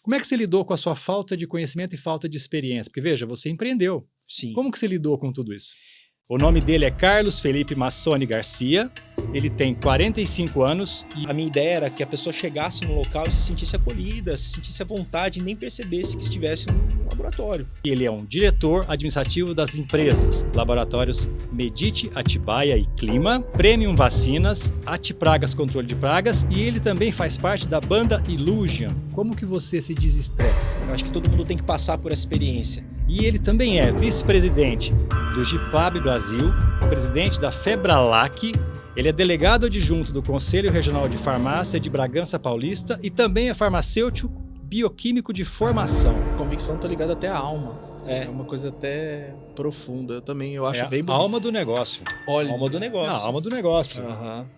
Como é que você lidou com a sua falta de conhecimento e falta de experiência? Porque, veja, você empreendeu. Sim. Como que você lidou com tudo isso? O nome dele é Carlos Felipe Massoni Garcia, ele tem 45 anos. A minha ideia era que a pessoa chegasse no local e se sentisse acolhida, se sentisse à vontade e nem percebesse que estivesse num laboratório. Ele é um diretor administrativo das empresas, laboratórios Medite, Atibaia e Clima, Premium Vacinas, Atipragas Controle de Pragas, e ele também faz parte da banda Illusion. Como que você se desestressa? Eu acho que todo mundo tem que passar por essa experiência. E ele também é vice-presidente do GIPAB Brasil, presidente da Febralac, ele é delegado adjunto do Conselho Regional de Farmácia de Bragança Paulista e também é farmacêutico bioquímico de formação. A convicção tá ligada até à alma. É. É uma coisa até profunda. Eu acho bem A bonito. alma do negócio. Olha. Alma do negócio. A alma do negócio. Aham.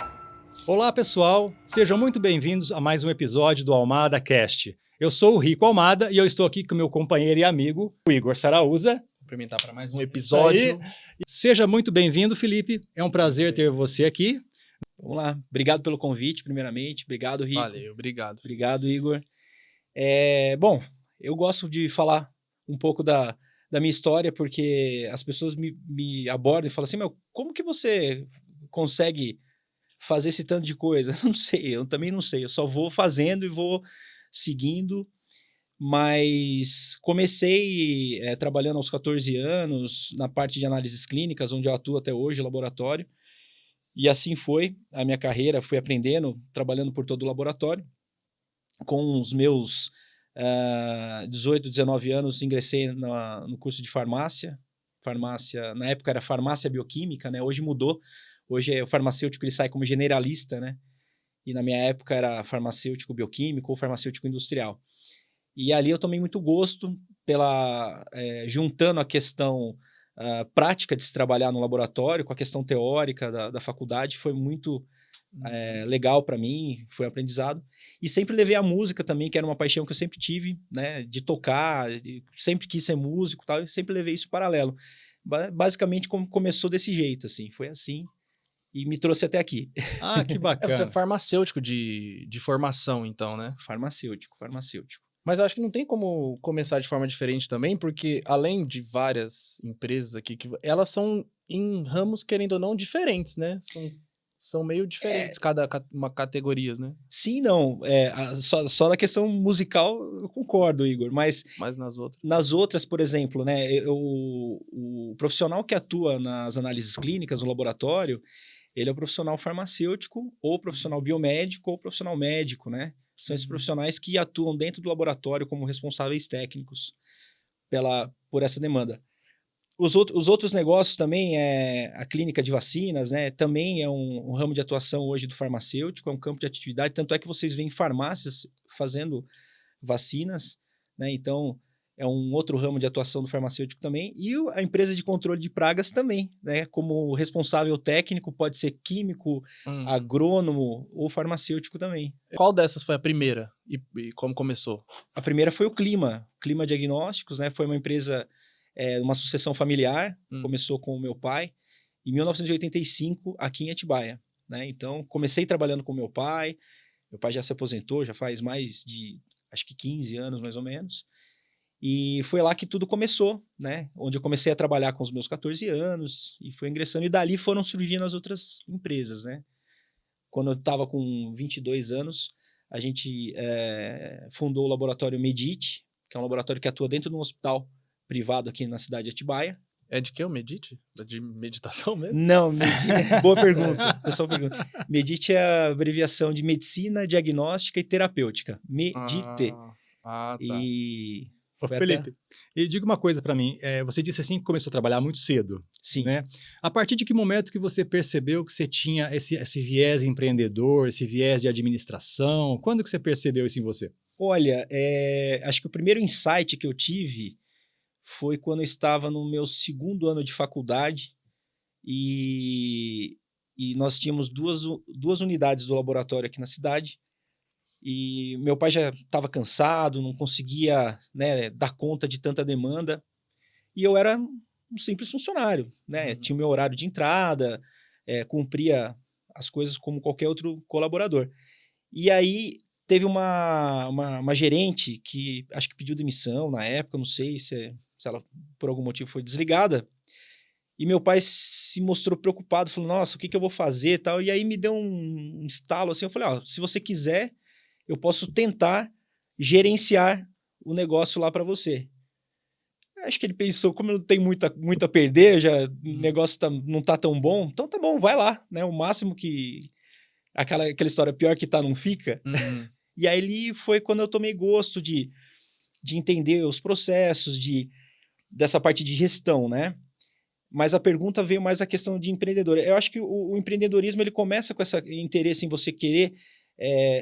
Olá, pessoal. Sejam muito bem-vindos a mais um episódio do Almada Cast. Eu sou o Rico Almada e eu estou aqui com meu companheiro e amigo, o Igor Saraúza. Cumprimentar para mais um episódio. Seja muito bem-vindo, Felipe. É um prazer ter você aqui. Vamos lá. Obrigado pelo convite, primeiramente. Obrigado, Rico. Valeu, obrigado. Obrigado, Igor. Bom, eu gosto de falar um pouco da minha história, porque as pessoas me abordam e falam assim, meu, como que você consegue fazer esse tanto de coisa? Não sei, eu também não sei. Eu só vou fazendo e vou seguindo. Mas comecei trabalhando aos 14 anos na parte de análises clínicas, onde eu atuo até hoje, laboratório. E assim foi a minha carreira, fui aprendendo, trabalhando por todo o laboratório. Com os meus 18, 19 anos, ingressei no curso de farmácia. Farmácia, na época era farmácia bioquímica, né? Hoje mudou. Hoje o farmacêutico ele sai como generalista, né? E na minha época era farmacêutico bioquímico ou farmacêutico industrial. E ali eu tomei muito gosto juntando a questão prática de se trabalhar no laboratório com a questão teórica da faculdade. Foi muito legal para mim, foi um aprendizado. E sempre levei a música também, que era uma paixão que eu sempre tive, né, de tocar, sempre quis ser músico e tal, e sempre levei isso paralelo. Basicamente começou desse jeito, assim, foi assim. E me trouxe até aqui. Ah, que bacana. Você é farmacêutico de formação, então, né? Farmacêutico. Mas eu acho que não tem como começar de forma diferente também, porque além de várias empresas aqui, elas são em ramos, querendo ou não, diferentes, né? São meio diferentes cada uma categorias, né? Sim, não. Só na questão musical eu concordo, Igor, mas nas outras. Nas outras, por exemplo, né, o profissional que atua nas análises clínicas no laboratório, ele é o profissional farmacêutico, ou profissional biomédico, ou profissional médico, né? São esses profissionais que atuam dentro do laboratório como responsáveis técnicos por essa demanda. Os outros negócios também, a clínica de vacinas, né? Também é um ramo de atuação hoje do farmacêutico, é um campo de atividade, tanto é que vocês veem farmácias fazendo vacinas, né? Então, é um outro ramo de atuação do farmacêutico também. E a empresa de controle de pragas também, né? Como responsável técnico, pode ser químico, agrônomo ou farmacêutico também. Qual dessas foi a primeira e como começou? A primeira foi o Clima Diagnósticos, né? Foi uma empresa, uma sucessão familiar, começou com o meu pai, em 1985, aqui em Atibaia, né? Então, comecei trabalhando com meu pai já se aposentou, já faz mais de, acho que 15 anos mais ou menos, e foi lá que tudo começou, né? Onde eu comecei a trabalhar com os meus 14 anos e foi ingressando, e dali foram surgindo as outras empresas, né? Quando eu estava com 22 anos, a gente fundou o laboratório Medite, que é um laboratório que atua dentro de um hospital privado aqui na cidade de Atibaia. É de que o Medite? De meditação mesmo? Não, boa pergunta. Pessoal pergunta. Medite é a abreviação de Medicina Diagnóstica e Terapêutica. Medite. Tá. Ô, Felipe, e diga uma coisa para mim. Você disse assim que começou a trabalhar muito cedo. Sim. Né? A partir de que momento que você percebeu que você tinha esse viés empreendedor, esse viés de administração? Quando que você percebeu isso em você? Olha, acho que o primeiro insight que eu tive foi quando eu estava no meu segundo ano de faculdade e nós tínhamos duas unidades do laboratório aqui na cidade. E meu pai já estava cansado, não conseguia, né, dar conta de tanta demanda. E eu era um simples funcionário, né? Tinha o meu horário de entrada, cumpria as coisas como qualquer outro colaborador. E aí teve uma gerente que acho que pediu demissão na época, não sei se ela por algum motivo foi desligada. E meu pai se mostrou preocupado, falou, nossa, o que eu vou fazer e tal. E aí me deu um estalo assim, eu falei, ó, se você quiser, eu posso tentar gerenciar o negócio lá para você. Acho que ele pensou, como eu não tenho muito a perder, o negócio não tá tão bom, então tá bom, vai lá, né? O máximo que... Aquela história, pior que tá, não fica. E aí ele foi quando eu tomei gosto de entender os processos, dessa parte de gestão, né? Mas a pergunta veio mais a questão de empreendedor. Eu acho que o empreendedorismo ele começa com esse interesse em você querer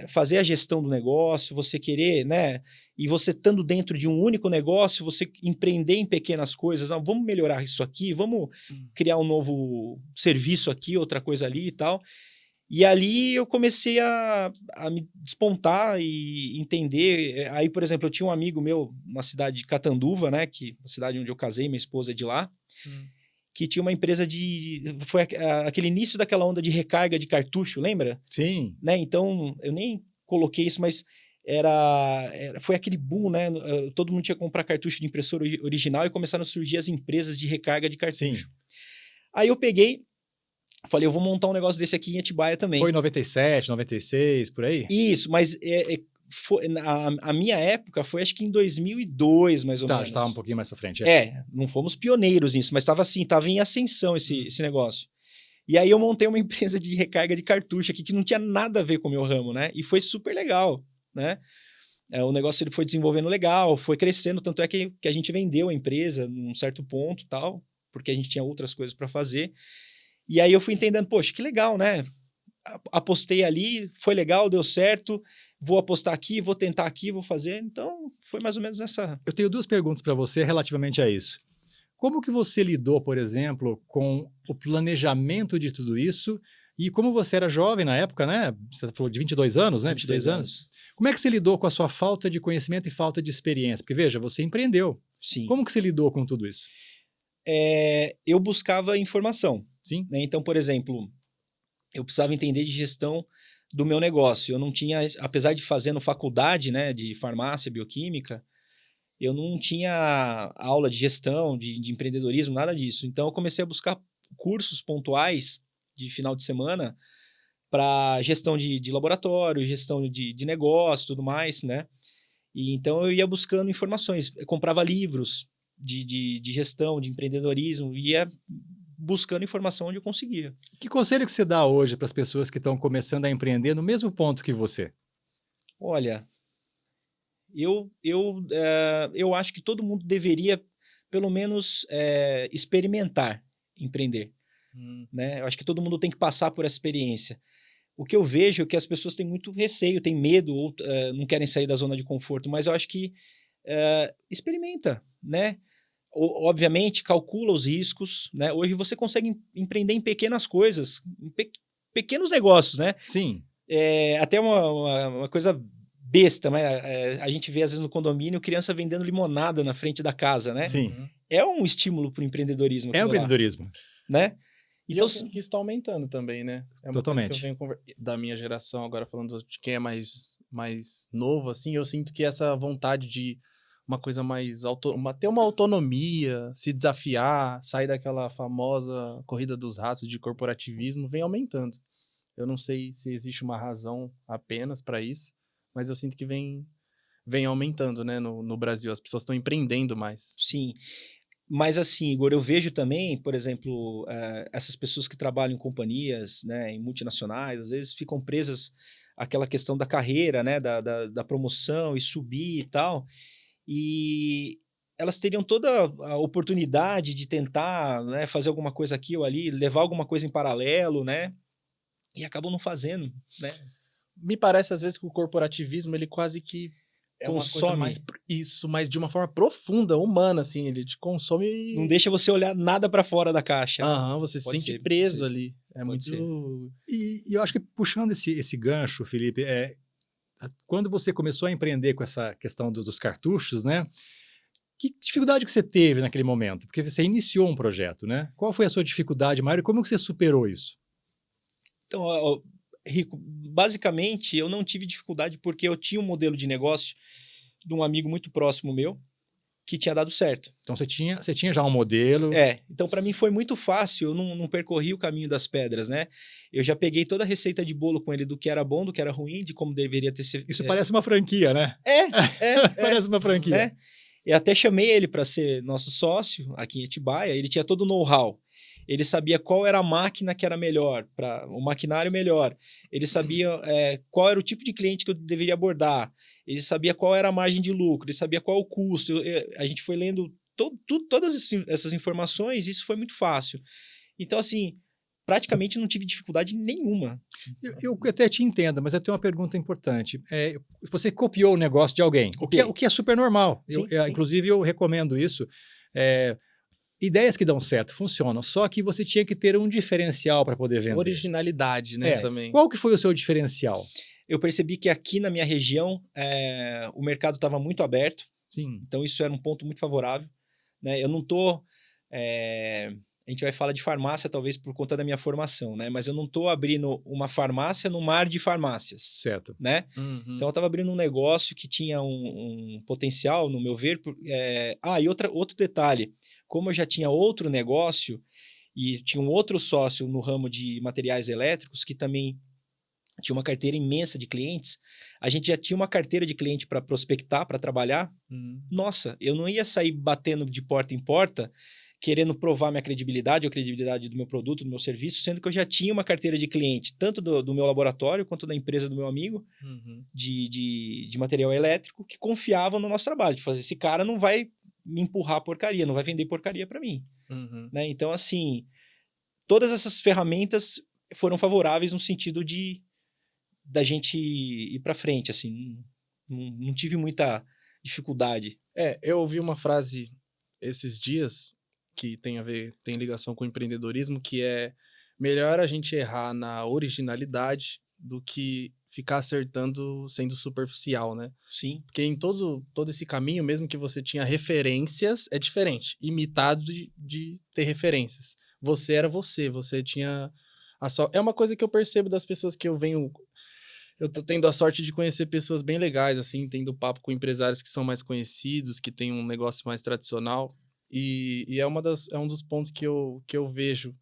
fazer a gestão do negócio, você querer, né? E você estando dentro de um único negócio, você empreender em pequenas coisas. Não, vamos melhorar isso aqui, vamos criar um novo serviço aqui, outra coisa ali e tal. E ali eu comecei a me despontar e entender. Aí, por exemplo, eu tinha um amigo meu na cidade de Catanduva, né? A cidade onde eu casei, minha esposa é de lá. Que tinha uma empresa foi aquele início daquela onda de recarga de cartucho, lembra? Sim. Né? Então, eu nem coloquei isso, mas foi aquele boom, né? Todo mundo tinha que comprar cartucho de impressora original e começaram a surgir as empresas de recarga de cartucho. Sim. Aí eu peguei, falei, eu vou montar um negócio desse aqui em Atibaia também. Foi em 97, 96, por aí? Isso, mas a minha época foi acho que em 2002, mais ou menos. Estava um pouquinho mais pra frente. Não fomos pioneiros nisso, mas estava em ascensão esse negócio. E aí eu montei uma empresa de recarga de cartucho aqui que não tinha nada a ver com o meu ramo, né? E foi super legal, né? O negócio ele foi desenvolvendo legal, foi crescendo, tanto é que a gente vendeu a empresa num certo ponto tal, porque a gente tinha outras coisas para fazer. E aí eu fui entendendo, poxa, que legal, né? Apostei ali, foi legal, deu certo, vou apostar aqui, vou tentar aqui, vou fazer. Então, foi mais ou menos essa... Eu tenho duas perguntas para você relativamente a isso. Como que você lidou, por exemplo, com o planejamento de tudo isso? E como você era jovem na época, né? Você falou de 22 anos, né? 22 anos. Como é que você lidou com a sua falta de conhecimento e falta de experiência? Porque, veja, você empreendeu. Sim. Como que você lidou com tudo isso? Eu buscava informação. Sim. Né? Então, por exemplo, eu precisava entender de gestão do meu negócio. Eu não tinha, apesar de fazendo faculdade, né, de farmácia, bioquímica, eu não tinha aula de gestão, de empreendedorismo, nada disso. Então, eu comecei a buscar cursos pontuais de final de semana para gestão de laboratório, gestão de negócio, tudo mais, né? E então, eu ia buscando informações. Eu comprava livros de gestão, de empreendedorismo, ia buscando informação onde eu conseguia. Que conselho que você dá hoje para as pessoas que estão começando a empreender no mesmo ponto que você? Olha, eu acho que todo mundo deveria, pelo menos, experimentar empreender. Né? Eu acho que todo mundo tem que passar por essa experiência. O que eu vejo é que as pessoas têm muito receio, têm medo, ou não querem sair da zona de conforto, mas eu acho que experimenta, né? Obviamente, calcula os riscos, né? Hoje você consegue empreender em pequenas coisas, em pequenos negócios, né? Sim. Até uma coisa besta, mas a gente vê às vezes no condomínio criança vendendo limonada na frente da casa, né? Sim. É um estímulo para o empreendedorismo. É o empreendedorismo. Né? Então, que está aumentando também, né? É uma totalmente. coisa que eu venho da minha geração, agora falando de quem é mais novo, assim, eu sinto que essa vontade de uma coisa mais... ter uma autonomia, se desafiar, sair daquela famosa corrida dos ratos de corporativismo, vem aumentando. Eu não sei se existe uma razão apenas para isso, mas eu sinto que vem aumentando, né, no Brasil. As pessoas estão empreendendo mais. Sim. Mas assim, Igor, eu vejo também, por exemplo, essas pessoas que trabalham em companhias, né, em multinacionais, às vezes ficam presas àquela questão da carreira, né, da promoção e subir e tal. E elas teriam toda a oportunidade de tentar, né, fazer alguma coisa aqui ou ali, levar alguma coisa em paralelo, né? E acabam não fazendo, né? Me parece, às vezes, que o corporativismo, ele quase que consome. Uma coisa mas de uma forma profunda, humana, assim, ele te consome e... Não deixa você olhar nada para fora da caixa. Você se sente preso ali. É muito... E eu acho que puxando esse gancho, Felipe, quando você começou a empreender com essa questão dos cartuchos, né? Que dificuldade que você teve naquele momento? Porque você iniciou um projeto, né? Qual foi a sua dificuldade maior e como que você superou isso? Então, Rico, basicamente, eu não tive dificuldade porque eu tinha um modelo de negócio de um amigo muito próximo meu que tinha dado certo. Então você tinha já um modelo. Então para mim foi muito fácil, eu não percorri o caminho das pedras, né? Eu já peguei toda a receita de bolo com ele do que era bom, do que era ruim, de como deveria ter sido. Isso parece uma franquia, né? Parece uma franquia. Eu até chamei ele para ser nosso sócio aqui em Atibaia, ele tinha todo o know-how. Ele sabia qual era a máquina que era melhor, o maquinário melhor. Ele sabia qual era o tipo de cliente que eu deveria abordar. Ele sabia qual era a margem de lucro, ele sabia qual o custo. A gente foi lendo todas essas informações e isso foi muito fácil. Então, assim, praticamente não tive dificuldade nenhuma. Eu até te entendo, mas eu tenho uma pergunta importante. Você copiou o negócio de alguém, o que é super normal. Sim, inclusive, eu recomendo isso. Ideias que dão certo funcionam, só que você tinha que ter um diferencial para poder vender. Originalidade, né, também. Qual que foi o seu diferencial? Eu percebi que aqui na minha região o mercado estava muito aberto. Sim. Então isso era um ponto muito favorável, né? Eu não estou... a gente vai falar de farmácia talvez por conta da minha formação, né? Mas eu não estou abrindo uma farmácia no mar de farmácias. Certo. Né? Uhum. Então eu estava abrindo um negócio que tinha um potencial, no meu ver. E outro detalhe, como eu já tinha outro negócio e tinha um outro sócio no ramo de materiais elétricos que também tinha uma carteira imensa de clientes, a gente já tinha uma carteira de cliente para prospectar, para trabalhar. Nossa, eu não ia sair batendo de porta em porta querendo provar minha credibilidade ou a credibilidade do meu produto, do meu serviço, sendo que eu já tinha uma carteira de cliente, tanto do meu laboratório quanto da empresa do meu amigo de material elétrico, que confiavam no nosso trabalho. De fazer, esse cara não vai me empurrar porcaria, não vai vender porcaria para mim. Né? Então, assim, todas essas ferramentas foram favoráveis no sentido da gente ir para frente, assim, não tive muita dificuldade. Eu ouvi uma frase esses dias que tem ligação com o empreendedorismo, que é melhor a gente errar na originalidade do que ficar acertando sendo superficial, né? Sim. Porque em todo esse caminho, mesmo que você tinha referências, é diferente. Imitado de ter referências. Você era você tinha... É uma coisa que eu percebo das pessoas que eu venho... Eu tô tendo a sorte de conhecer pessoas bem legais, assim, tendo papo com empresários que são mais conhecidos, que têm um negócio mais tradicional. E é um dos pontos que eu vejo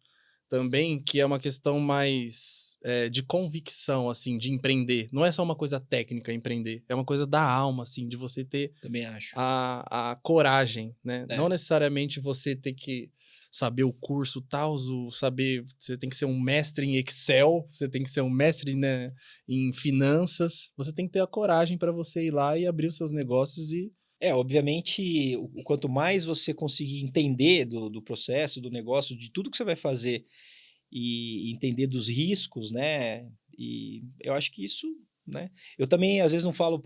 também, que é uma questão mais de convicção, assim, de empreender. Não é só uma coisa técnica empreender, é uma coisa da alma, assim, de você ter Também acho. a coragem, né? Não necessariamente você ter que saber o curso tal, você tem que ser um mestre em Excel, você tem que ser um mestre, né, em finanças, você tem que ter a coragem para você ir lá e abrir os seus negócios e... Obviamente, quanto mais você conseguir entender do processo, do negócio, de tudo que você vai fazer e entender dos riscos, né? E eu acho que isso, né? Eu também, às vezes, não falo...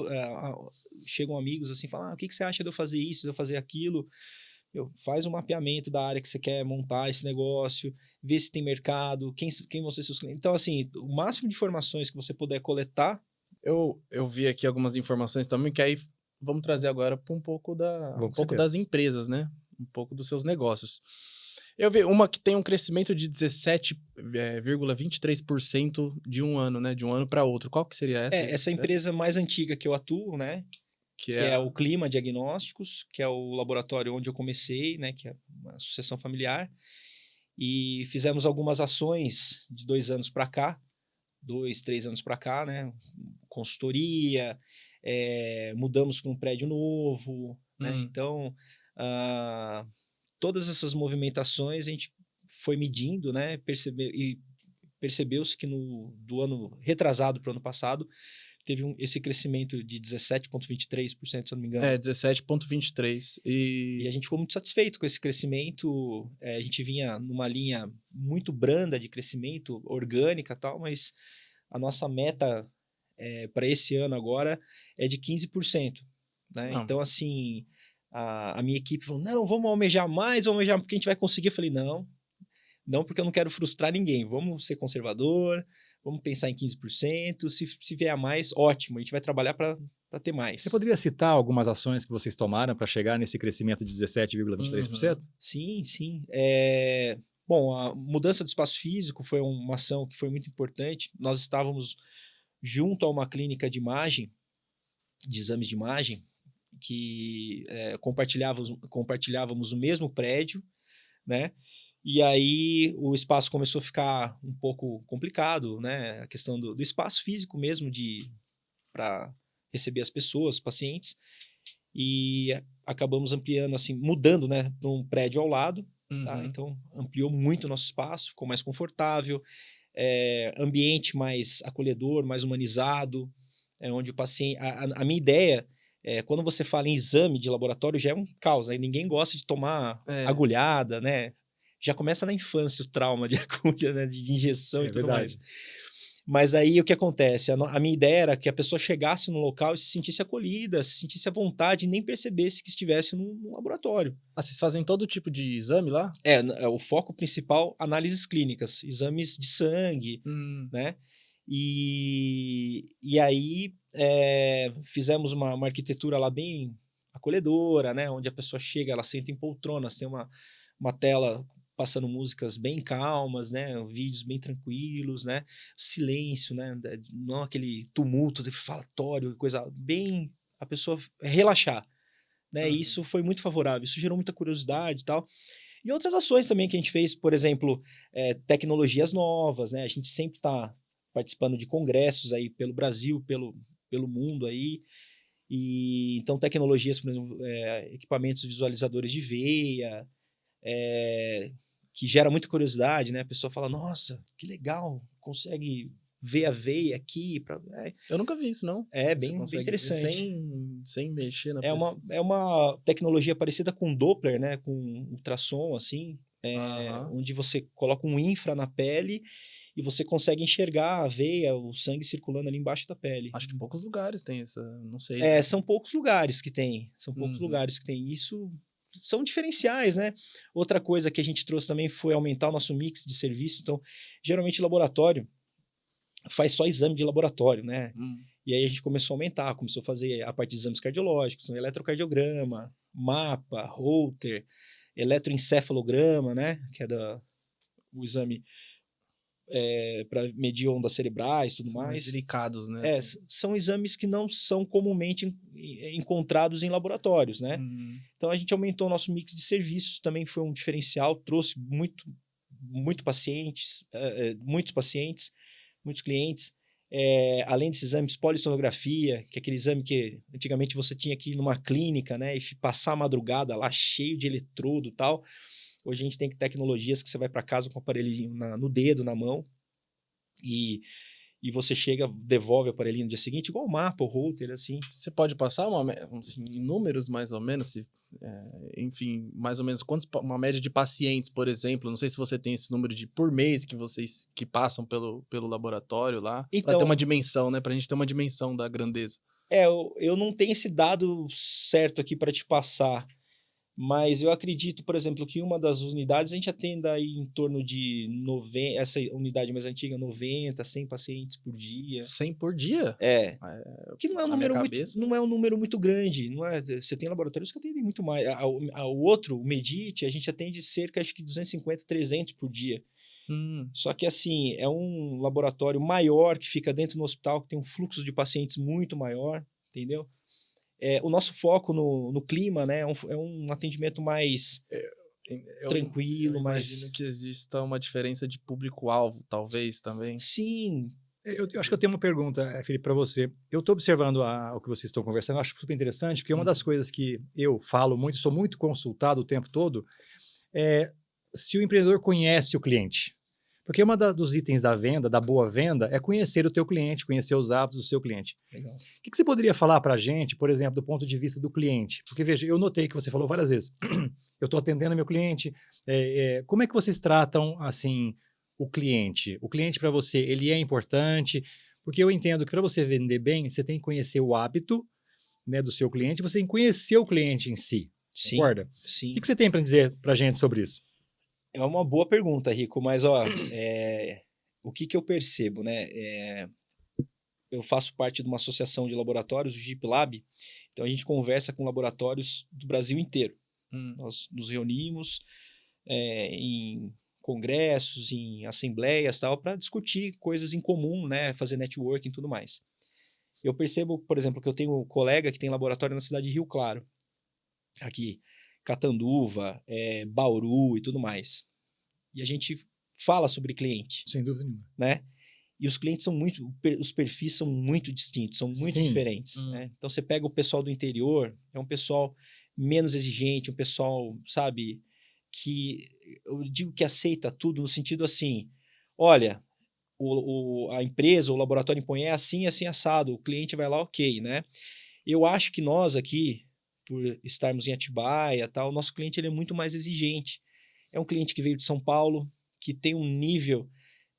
chegam amigos assim, falam, o que você acha de eu fazer isso, de eu fazer aquilo? Faz um mapeamento da área que você quer montar esse negócio, vê se tem mercado, quem vão ser seus clientes. Então, assim, o máximo de informações que você puder coletar... Eu vi aqui algumas informações também, que aí vamos trazer agora para um pouco das empresas, né? Um pouco dos seus negócios. Eu vi uma que tem um crescimento de 17,23% de um ano, né? De um ano para outro. Qual que seria essa? Essa empresa mais antiga que eu atuo, né? Que é o Clima Diagnósticos, que é o laboratório onde eu comecei, né? Que é uma sucessão familiar. E fizemos algumas ações de 2 anos para cá, 2, 3 anos para cá, né? Consultoria, mudamos para um prédio novo, né? Então, todas essas movimentações a gente foi medindo, né? Percebeu-se que do ano retrasado para o ano passado teve esse crescimento de 17,23%, se eu não me engano. 17,23%. E a gente ficou muito satisfeito com esse crescimento. A gente vinha numa linha muito branda de crescimento, orgânica e tal, mas a nossa meta para esse ano agora é de 15%. Né? Então, assim, a minha equipe falou, não, vamos almejar mais, vamos almejar porque a gente vai conseguir. Eu falei, não porque eu não quero frustrar ninguém. Vamos ser conservador, vamos pensar em 15%. Se vier a mais, ótimo, a gente vai trabalhar para ter mais. Você poderia citar algumas ações que vocês tomaram para chegar nesse crescimento de 17,23%? Sim. Bom, a mudança do espaço físico foi uma ação que foi muito importante. Nós estávamos junto a uma clínica de imagem, de exames de imagem, que compartilhávamos o mesmo prédio, né? E aí o espaço começou a ficar um pouco complicado, né? A questão do espaço físico mesmo para receber as pessoas, os pacientes, e acabamos ampliando, assim, mudando, né, para um prédio ao lado, tá? Então ampliou muito o nosso espaço, ficou mais confortável, ambiente mais acolhedor, mais humanizado, onde o paciente... A minha ideia quando você fala em exame de laboratório, já é um caos, aí ninguém gosta de tomar agulhada, né? Já começa na infância o trauma de agulha, né? De injeção e tudo mais. Mas aí o que acontece? A minha ideia era que a pessoa chegasse no local e se sentisse acolhida, se sentisse à vontade e nem percebesse que estivesse num laboratório. Ah, vocês fazem todo tipo de exame lá? O foco principal, análises clínicas, exames de sangue, né? E aí fizemos uma arquitetura lá bem acolhedora, né? Onde a pessoa chega, ela senta em poltronas, tem uma tela passando músicas bem calmas, né? Vídeos bem tranquilos, né? Silêncio, né? Não aquele tumulto de falatório, coisa bem... a pessoa relaxar, né? E isso foi muito favorável, isso gerou muita curiosidade e tal. E outras ações também que a gente fez, por exemplo, tecnologias novas, né? A gente sempre está participando de congressos aí pelo Brasil, pelo mundo aí. E então tecnologias, por exemplo, equipamentos visualizadores de veia, que gera muita curiosidade, né? A pessoa fala, nossa, que legal, consegue ver a veia aqui. Eu nunca vi isso, não. Bem interessante. Sem mexer na pessoa. É uma tecnologia parecida com Doppler, né? Com ultrassom, assim, onde você coloca um infra na pele e você consegue enxergar a veia, o sangue circulando ali embaixo da pele. Acho que poucos lugares tem essa, não sei. São poucos lugares que tem. São poucos lugares que tem isso. São diferenciais, né? Outra coisa que a gente trouxe também foi aumentar o nosso mix de serviço. Então, geralmente o laboratório faz só exame de laboratório, né? E aí a gente começou a aumentar, começou a fazer a parte de exames cardiológicos, eletrocardiograma, mapa, Holter, eletroencefalograma, né? Que é o exame para medir ondas cerebrais e tudo são mais. Delicados, né? São exames que não são comumente encontrados em laboratórios, né? Então a gente aumentou o nosso mix de serviços, também foi um diferencial, trouxe muitos pacientes, muitos clientes. Além desses exames, polissonografia, que é aquele exame que antigamente você tinha que ir numa clínica, né, e passar a madrugada lá cheio de eletrodo e tal. Hoje a gente tem tecnologias que você vai para casa com o aparelhinho no dedo, na mão, e você chega, devolve o aparelhinho no dia seguinte, igual o mapa, o Holter, assim. Você pode passar assim, em números, mais ou menos, enfim, mais ou menos, uma média de pacientes, por exemplo, não sei se você tem esse número por mês que vocês que passam pelo laboratório lá, então, para ter uma dimensão, né, pra gente ter uma dimensão da grandeza. Eu não tenho esse dado certo aqui para te passar, mas eu acredito, por exemplo, que uma das unidades a gente atende aí em torno de 90, essa unidade mais antiga, 90, 100 pacientes por dia. 100 por dia? Que não é um número muito grande. Não é, você tem laboratórios que atendem muito mais. O outro, o Medit, a gente atende cerca, acho que 250, 300 por dia. Só que, assim, é um laboratório maior que fica dentro do hospital, que tem um fluxo de pacientes muito maior, entendeu? O nosso foco no clima, né, é um atendimento mais tranquilo, eu mais... imagino que exista uma diferença de público-alvo, talvez, também. Sim. Eu acho que eu tenho uma pergunta, Felipe, para você. Eu estou observando o que vocês estão conversando, eu acho super interessante, porque uma das coisas que eu falo muito, sou muito consultado o tempo todo, é se o empreendedor conhece o cliente. Porque uma dos itens da venda, da boa venda, é conhecer o teu cliente, conhecer os hábitos do seu cliente. Legal. O que você poderia falar para a gente, por exemplo, do ponto de vista do cliente? Porque, veja, eu notei que você falou várias vezes, eu estou atendendo meu cliente, como é que vocês tratam, assim, o cliente? O cliente para você, ele é importante? Porque eu entendo que para você vender bem, você tem que conhecer o hábito, né, do seu cliente, você tem que conhecer o cliente em si. Sim, concorda? Sim. O que você tem para dizer para a gente sobre isso? É uma boa pergunta, Rico, mas o que eu percebo, né? Eu faço parte de uma associação de laboratórios, o GIP Lab, então a gente conversa com laboratórios do Brasil inteiro. Nós nos reunimos em congressos, em assembleias, tal, para discutir coisas em comum, né? Fazer networking e tudo mais. Eu percebo, por exemplo, que eu tenho um colega que tem laboratório na cidade de Rio Claro, aqui, Catanduva, Bauru e tudo mais. E a gente fala sobre cliente, Sem dúvida nenhuma. né? E os clientes são os perfis são muito distintos, são muito Sim. diferentes, né? Então você pega o pessoal do interior, é um pessoal menos exigente, um pessoal, sabe, que eu digo que aceita tudo no sentido assim, olha, a empresa, o laboratório impõe assim, assim, assado, o cliente vai lá, ok, né? Eu acho que nós aqui, por estarmos em Atibaia, tal, o nosso cliente ele é muito mais exigente. É um cliente que veio de São Paulo, que tem um nível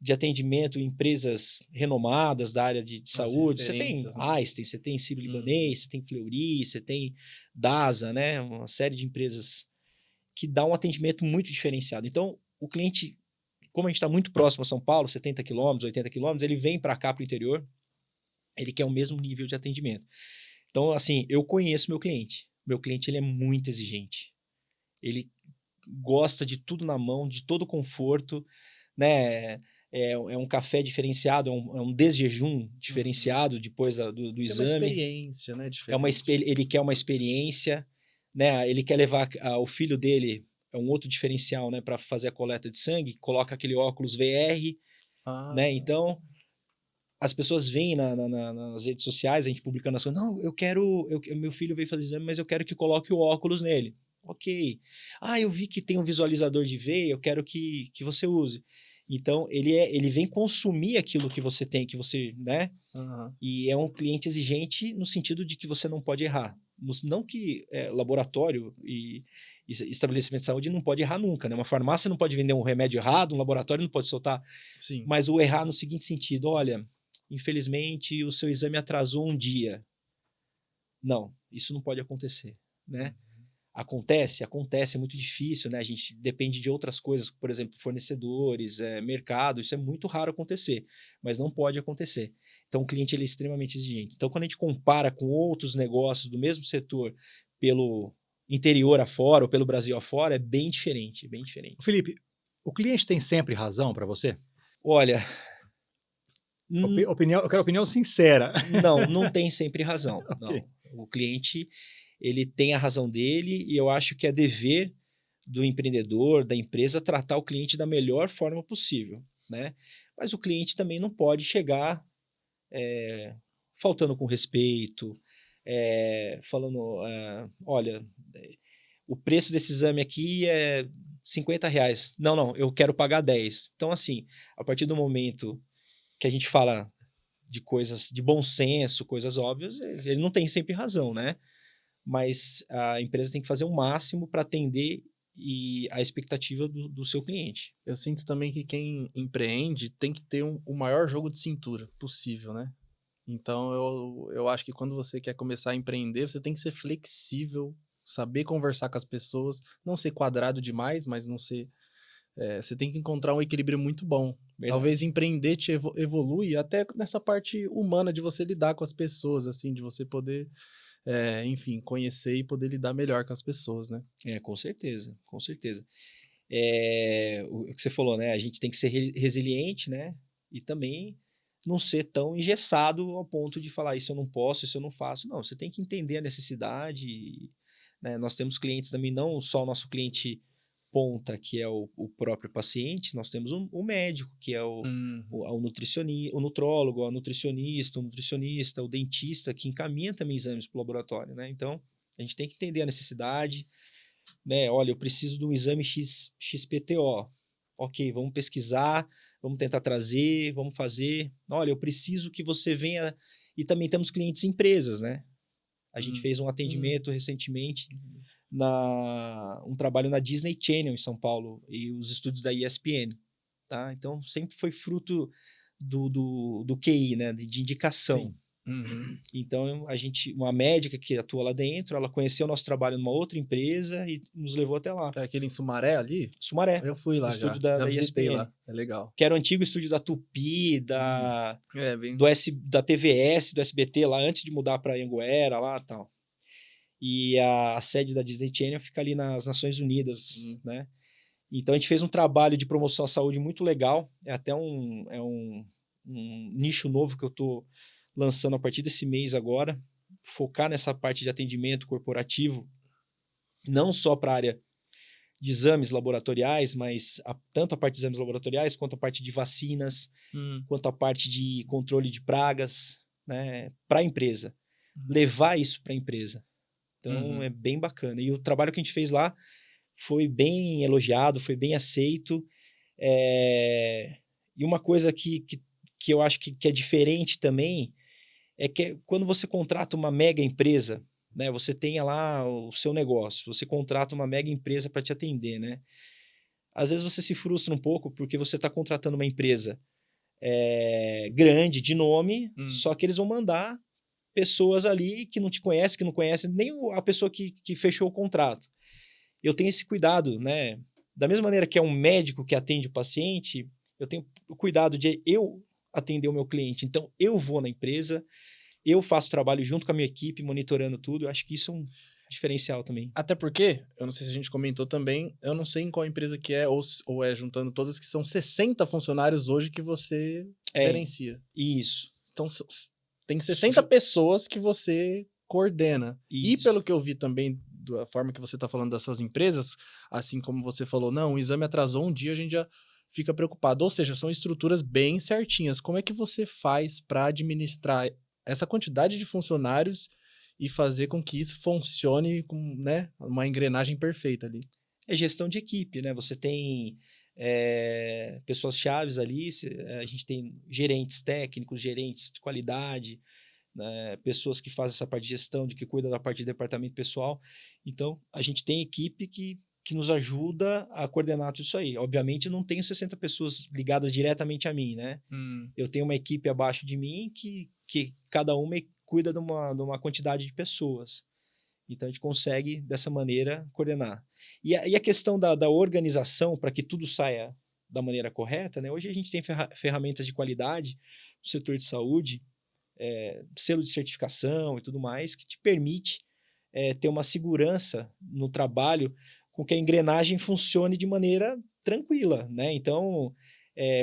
de atendimento em empresas renomadas da área de saúde. Você tem Einstein, você tem Sírio-Libanês, você tem Fleury, você tem DASA, né? Uma série de empresas que dá um atendimento muito diferenciado. Então, o cliente, como a gente está muito próximo a São Paulo, 70 quilômetros, 80 quilômetros, ele vem para cá, para o interior, ele quer o mesmo nível de atendimento. Então, assim, eu conheço meu cliente. Meu cliente ele é muito exigente. Ele gosta de tudo na mão, de todo conforto, né? É um café diferenciado, é um desjejum diferenciado depois do exame. É uma experiência, né? Ele quer uma experiência, né? Ele quer levar o filho dele, é um outro diferencial, né? Para fazer a coleta de sangue, coloca aquele óculos VR, né? Então, as pessoas veem nas redes sociais, a gente publicando as coisas, não, meu filho veio fazer exame, mas eu quero que coloque o óculos nele. Ok. Eu vi que tem um visualizador de veia, eu quero que você use. Então, ele vem consumir aquilo que você tem, que você, né? E é um cliente exigente no sentido de que você não pode errar. Não que laboratório e estabelecimento de saúde não pode errar nunca, né? Uma farmácia não pode vender um remédio errado, um laboratório não pode soltar. Sim. Mas o errar no seguinte sentido, olha, infelizmente o seu exame atrasou um dia. Não, isso não pode acontecer, né? Acontece, é muito difícil, né? A gente depende de outras coisas, por exemplo, fornecedores, mercado, isso é muito raro acontecer, mas não pode acontecer. Então, o cliente ele é extremamente exigente. Então, quando a gente compara com outros negócios do mesmo setor pelo interior afora ou pelo Brasil afora, é bem diferente, bem diferente. Felipe, o cliente tem sempre razão para você? Olha... Eu quero opinião sincera. Não tem sempre razão. Okay. Não. O cliente... ele tem a razão dele e eu acho que é dever do empreendedor, da empresa, tratar o cliente da melhor forma possível, né? Mas o cliente também não pode chegar faltando com respeito, falando, olha, o preço desse exame aqui é R$50. Não, eu quero pagar 10. Então, assim, a partir do momento que a gente fala de coisas de bom senso, coisas óbvias, ele não tem sempre razão, né? Mas a empresa tem que fazer o máximo para atender a expectativa do seu cliente. Eu sinto também que quem empreende tem que ter o maior jogo de cintura possível, né? Então, eu acho que quando você quer começar a empreender, você tem que ser flexível, saber conversar com as pessoas, não ser quadrado demais, mas não ser... você tem que encontrar um equilíbrio muito bom. Verdade. Talvez empreender te evolui até nessa parte humana de você lidar com as pessoas, assim, de você poder... enfim, conhecer e poder lidar melhor com as pessoas, né? Com certeza, com certeza. O que você falou, né? A gente tem que ser resiliente, né? E também não ser tão engessado ao ponto de falar isso eu não posso, isso eu não faço. Não, você tem que entender a necessidade, né? Nós temos clientes também, não só o nosso cliente ponta, que é o próprio paciente, nós temos o médico, que é o nutricionista, o nutrólogo, a nutricionista, o nutricionista, o dentista, que encaminha também exames para o laboratório, né? Então, a gente tem que entender a necessidade, né? Olha, eu preciso de um exame XPTO. Ok, vamos pesquisar, vamos tentar trazer, vamos fazer. Olha, eu preciso que você venha... E também temos clientes empresas, né? A gente fez um atendimento recentemente... um trabalho na Disney Channel em São Paulo e os estúdios da ESPN, tá? Então sempre foi fruto do QI, né? De indicação. Então uma médica que atua lá dentro, ela conheceu o nosso trabalho numa outra empresa e nos levou até lá. É aquele em Sumaré ali? Sumaré. Eu fui lá, estúdio já da ESPN lá. É legal. Que era o antigo estúdio da Tupi, da TVS, do SBT lá antes de mudar para Anhanguera lá, tal. E a sede da Disney Channel fica ali nas Nações Unidas, né? Então, a gente fez um trabalho de promoção à saúde muito legal. É até um nicho novo que eu estou lançando a partir desse mês agora. Focar nessa parte de atendimento corporativo, não só para a área de exames laboratoriais, mas tanto a parte de exames laboratoriais, quanto a parte de vacinas, quanto a parte de controle de pragas, né, para a empresa. Levar isso para a empresa. Então, é bem bacana. E o trabalho que a gente fez lá foi bem elogiado, foi bem aceito. E uma coisa que eu acho que é diferente também é que quando você contrata uma mega empresa, né, você tenha lá o seu negócio, você contrata uma mega empresa para te atender, né? Às vezes você se frustra um pouco porque você está contratando uma empresa grande, de nome, só que eles vão mandar pessoas ali que não te conhecem, que não conhecem nem a pessoa que fechou o contrato. Eu tenho esse cuidado, né? Da mesma maneira que é um médico que atende o paciente, eu tenho o cuidado de eu atender o meu cliente. Então, eu vou na empresa, eu faço trabalho junto com a minha equipe, monitorando tudo. Eu acho que isso é um diferencial também. Até porque, eu não sei se a gente comentou também, eu não sei em qual empresa que é, ou é juntando todas, que são 60 funcionários hoje que você gerencia. Isso. Então, tem 60 pessoas que você coordena. Isso. E pelo que eu vi também, da forma que você está falando das suas empresas, assim como você falou, não, o exame atrasou um dia, a gente já fica preocupado. Ou seja, são estruturas bem certinhas. Como é que você faz para administrar essa quantidade de funcionários e fazer com que isso funcione com, né, uma engrenagem perfeita ali? É gestão de equipe, né? Você tem pessoas chaves ali, a gente tem gerentes técnicos, gerentes de qualidade, né? Pessoas que fazem essa parte de gestão, que cuidam da parte de departamento pessoal. Então, a gente tem equipe que nos ajuda a coordenar tudo isso aí. Obviamente, eu não tenho 60 pessoas ligadas diretamente a mim, né? Eu tenho uma equipe abaixo de mim que cada uma cuida de uma quantidade de pessoas. Então, a gente consegue, dessa maneira, coordenar. E a questão da organização, para que tudo saia da maneira correta, né? Hoje a gente tem ferramentas de qualidade no setor de saúde, selo de certificação e tudo mais, que te permite ter uma segurança no trabalho com que a engrenagem funcione de maneira tranquila, né? Então,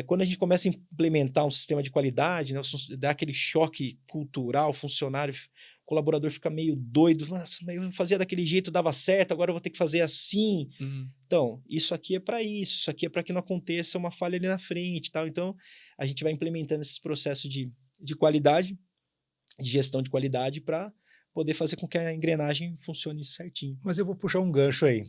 quando a gente começa a implementar um sistema de qualidade, né, dá aquele choque cultural, o colaborador fica meio doido, nossa, eu fazia daquele jeito, dava certo, agora eu vou ter que fazer assim. Então, isso aqui é para isso aqui é para que não aconteça uma falha ali na frente, tal. Então, a gente vai implementando esses processos de qualidade, de gestão de qualidade, para poder fazer com que a engrenagem funcione certinho. Mas eu vou puxar um gancho aí.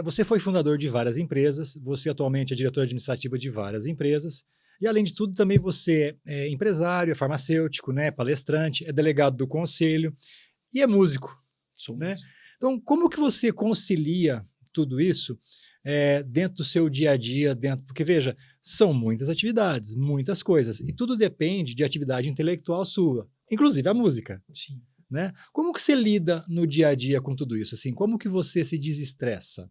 Você foi fundador de várias empresas, você atualmente é diretor administrativo de várias empresas, e além de tudo também você é empresário, é farmacêutico, né, palestrante, é delegado do conselho e é músico. Né? Então, como que você concilia tudo isso dentro do seu dia a dia? Porque, veja, são muitas atividades, muitas coisas, e tudo depende de atividade intelectual sua, inclusive a música. Sim. Né? Como que você lida no dia a dia com tudo isso? Assim, como que você se desestressa?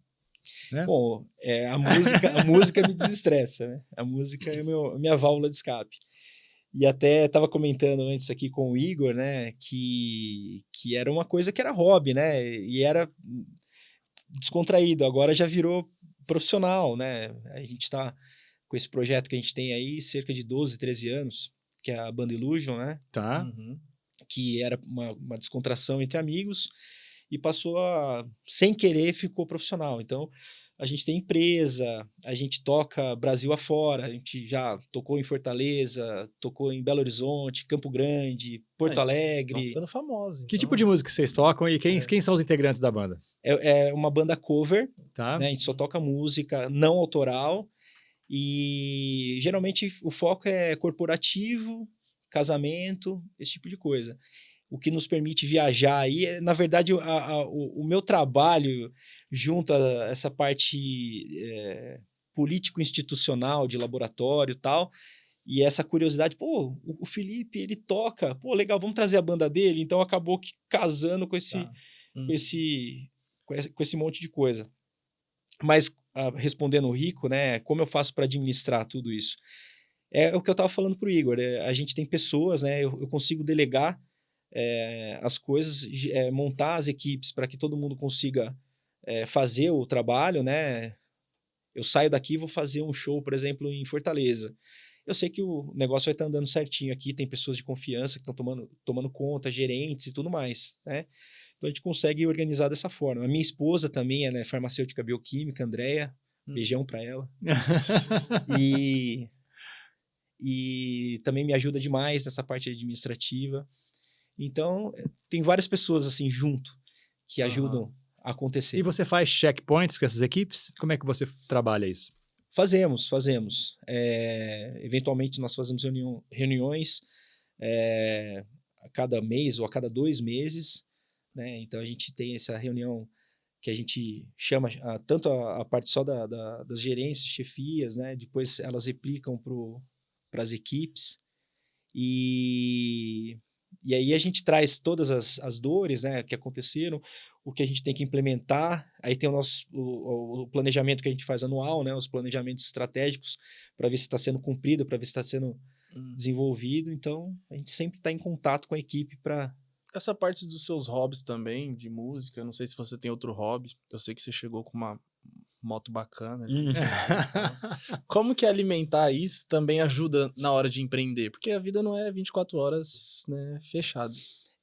Né? Bom, a música me desestressa, né? A música é minha válvula de escape. E até estava comentando antes aqui com o Igor, né, que era uma coisa que era hobby, né? E era descontraído. Agora já virou profissional, né? A gente está com esse projeto que a gente tem aí cerca de 12, 13 anos, que é a Banda Illusion, né? Tá. Que era uma descontração entre amigos e passou sem querer, ficou profissional. Então, a gente tem empresa, a gente toca Brasil afora, a gente já tocou em Fortaleza, tocou em Belo Horizonte, Campo Grande, Porto Alegre. Estão ficando famosos. Que tipo de música vocês tocam e quem são os integrantes da banda? É uma banda cover, tá. Né? A gente só toca música não autoral e geralmente o foco é corporativo, casamento, esse tipo de coisa. O que nos permite viajar aí, na verdade, o meu trabalho junto a essa parte político-institucional de laboratório e tal, e essa curiosidade, pô, o Felipe, ele toca, pô, legal, vamos trazer a banda dele, então acabou que casando com esse monte de coisa. Mas, respondendo o Rico, né, como eu faço para administrar tudo isso? É o que eu estava falando para o Igor, a gente tem pessoas, né, eu consigo delegar as coisas, montar as equipes para que todo mundo consiga fazer o trabalho, né, Eu saio daqui e vou fazer um show, por exemplo, em Fortaleza. Eu sei que o negócio vai estar andando certinho aqui, tem pessoas de confiança que estão tomando conta, gerentes e tudo mais, né? Então a gente consegue organizar dessa forma. A minha esposa também, ela é farmacêutica bioquímica, Andréia, beijão para ela. E também me ajuda demais nessa parte administrativa. Então, tem várias pessoas assim junto que ajudam a acontecer. E você faz checkpoints com essas equipes? Como é que você trabalha isso? Fazemos. Eventualmente nós fazemos reuniões a cada mês ou a cada 2 meses, né? Então a gente tem essa reunião que a gente chama tanto a parte só das gerências, chefias, né? Depois elas replicam para as equipes e aí a gente traz todas as dores, né, que aconteceram, o que a gente tem que implementar. Aí tem o planejamento que a gente faz anual, né, os planejamentos estratégicos, para ver se está sendo cumprido, para ver se está sendo desenvolvido. Então, a gente sempre está em contato com a equipe para... Essa parte dos seus hobbies também, de música, eu não sei se você tem outro hobby. Eu sei que você chegou com uma moto bacana. Como que alimentar isso também ajuda na hora de empreender? Porque a vida não é 24 horas, né, fechado.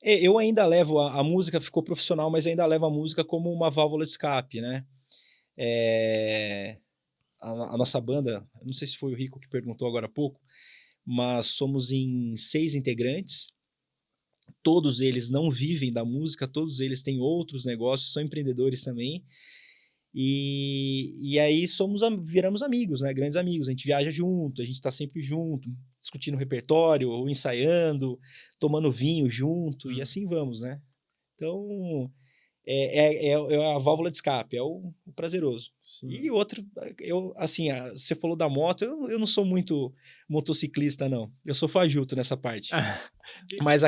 Eu ainda levo a música, ficou profissional, mas eu ainda levo a música como uma válvula de escape, né? A nossa banda, não sei se foi o Rico que perguntou agora há pouco, mas somos em 6 integrantes. Todos eles não vivem da música, todos eles têm outros negócios, são empreendedores também. E aí viramos amigos, né? Grandes amigos. A gente viaja junto, a gente está sempre junto, discutindo repertório, ou ensaiando, tomando vinho junto, e assim vamos, né? Então, é a válvula de escape, é o prazeroso. Sim. E outro, você falou da moto, eu não sou muito motociclista, não. Eu sou fajuto nessa parte. Mas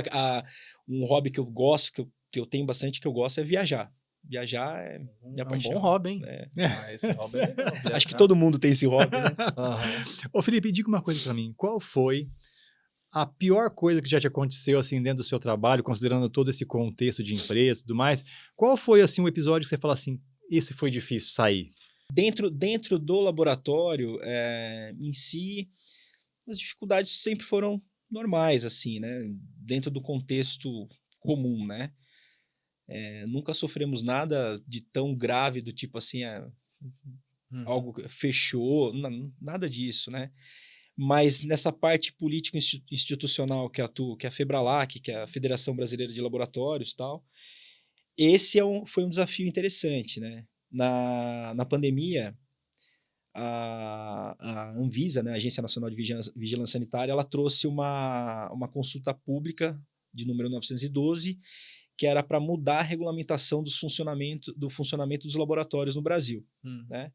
um hobby que eu gosto, que eu tenho bastante, que eu gosto, é viajar. Viajar é minha paixão. Um bom hobby, hein? Esse hobby é legal. Acho que todo mundo tem esse hobby, né? Ô, Felipe, diga uma coisa pra mim. Qual foi a pior coisa que já te aconteceu, assim, dentro do seu trabalho, considerando todo esse contexto de empresa e tudo mais? Qual foi, assim, um episódio que você fala assim, esse foi difícil sair? Dentro do laboratório, em si, as dificuldades sempre foram normais, assim, né? Dentro do contexto comum, né? Nunca sofremos nada de tão grave do tipo assim, algo fechou, nada disso, né? Mas nessa parte política institucional que atua, que é a FEBRALAC, que é a Federação Brasileira de Laboratórios e tal, esse foi um desafio interessante, né? Na pandemia, a Anvisa, né, a Agência Nacional de Vigilância Sanitária, ela trouxe uma consulta pública de número 912, que era para mudar a regulamentação do funcionamento dos laboratórios no Brasil, né?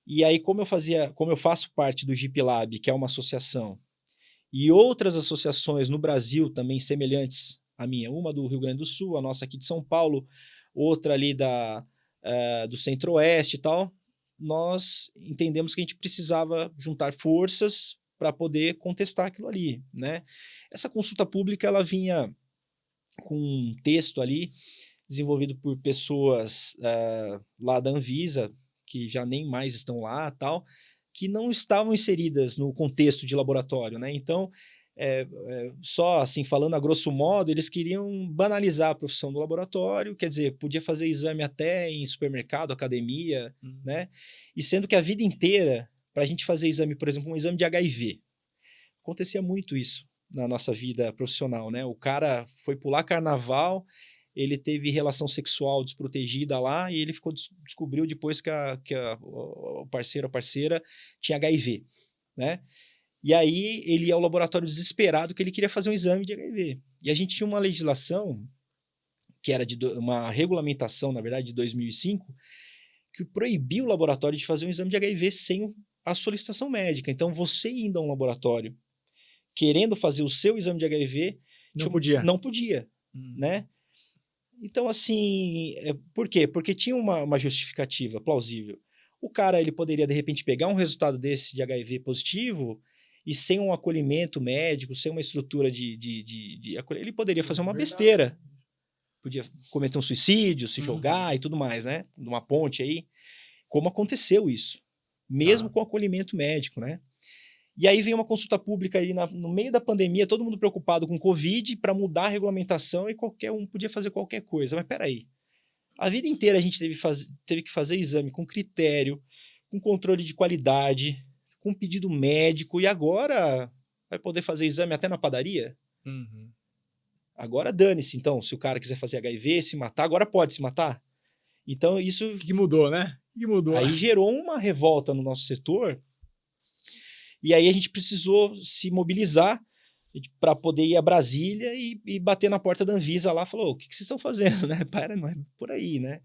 E aí, como eu faço parte do GIPLab, que é uma associação, e outras associações no Brasil também semelhantes à minha, uma do Rio Grande do Sul, a nossa aqui de São Paulo, outra ali do Centro-Oeste e tal, nós entendemos que a gente precisava juntar forças para poder contestar aquilo ali, né? Essa consulta pública, ela vinha com um texto ali, desenvolvido por pessoas lá da Anvisa, que já nem mais estão lá, tal, que não estavam inseridas no contexto de laboratório, né? Então, só assim, falando a grosso modo, eles queriam banalizar a profissão do laboratório, quer dizer, podia fazer exame até em supermercado, academia, né? E sendo que a vida inteira, para a gente fazer exame, por exemplo, um exame de HIV, acontecia muito isso na nossa vida profissional, né? O cara foi pular carnaval, ele teve relação sexual desprotegida lá e ele descobriu depois que o parceiro, a parceira tinha HIV, né? E aí ele ia ao laboratório desesperado que ele queria fazer um exame de HIV. E a gente tinha uma legislação, que era uma regulamentação, na verdade, de 2005, que proibia o laboratório de fazer um exame de HIV sem a solicitação médica. Então, você indo a um laboratório querendo fazer o seu exame de HIV, não podia, né? Então, assim, por quê? Porque tinha uma justificativa plausível. O cara, ele poderia, de repente, pegar um resultado desse de HIV positivo e sem um acolhimento médico, sem uma estrutura ele poderia fazer uma besteira. Podia cometer um suicídio, se jogar e tudo mais, né? Numa ponte aí. Como aconteceu isso, mesmo com acolhimento médico, né? E aí vem uma consulta pública aí no meio da pandemia, todo mundo preocupado com Covid para mudar a regulamentação e qualquer um podia fazer qualquer coisa. Mas peraí, a vida inteira a gente teve que fazer exame com critério, com controle de qualidade, com pedido médico, e agora vai poder fazer exame até na padaria? Uhum. Agora dane-se, então, se o cara quiser fazer HIV, se matar, agora pode se matar? Então isso... O que mudou, né? O que mudou? Aí gerou uma revolta no nosso setor, e aí a gente precisou se mobilizar para poder ir a Brasília e bater na porta da Anvisa lá, falou, o que vocês estão fazendo, né? Para, não é por aí, né?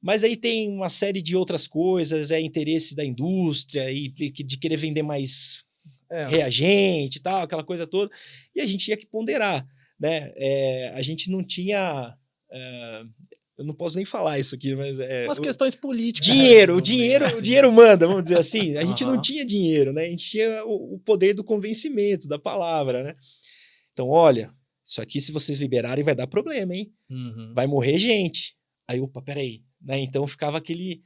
Mas aí tem uma série de outras coisas, interesse da indústria e de querer vender mais reagente e tal, aquela coisa toda, e a gente tinha que ponderar, né? A gente não tinha... eu não posso nem falar isso aqui, mas... Umas questões políticas. O dinheiro manda, vamos dizer assim. A gente não tinha dinheiro, né? A gente tinha o poder do convencimento, da palavra, né? Então, olha, isso aqui se vocês liberarem vai dar problema, hein? Uhum. Vai morrer gente. Aí, opa, peraí. Né? Então, ficava aquele...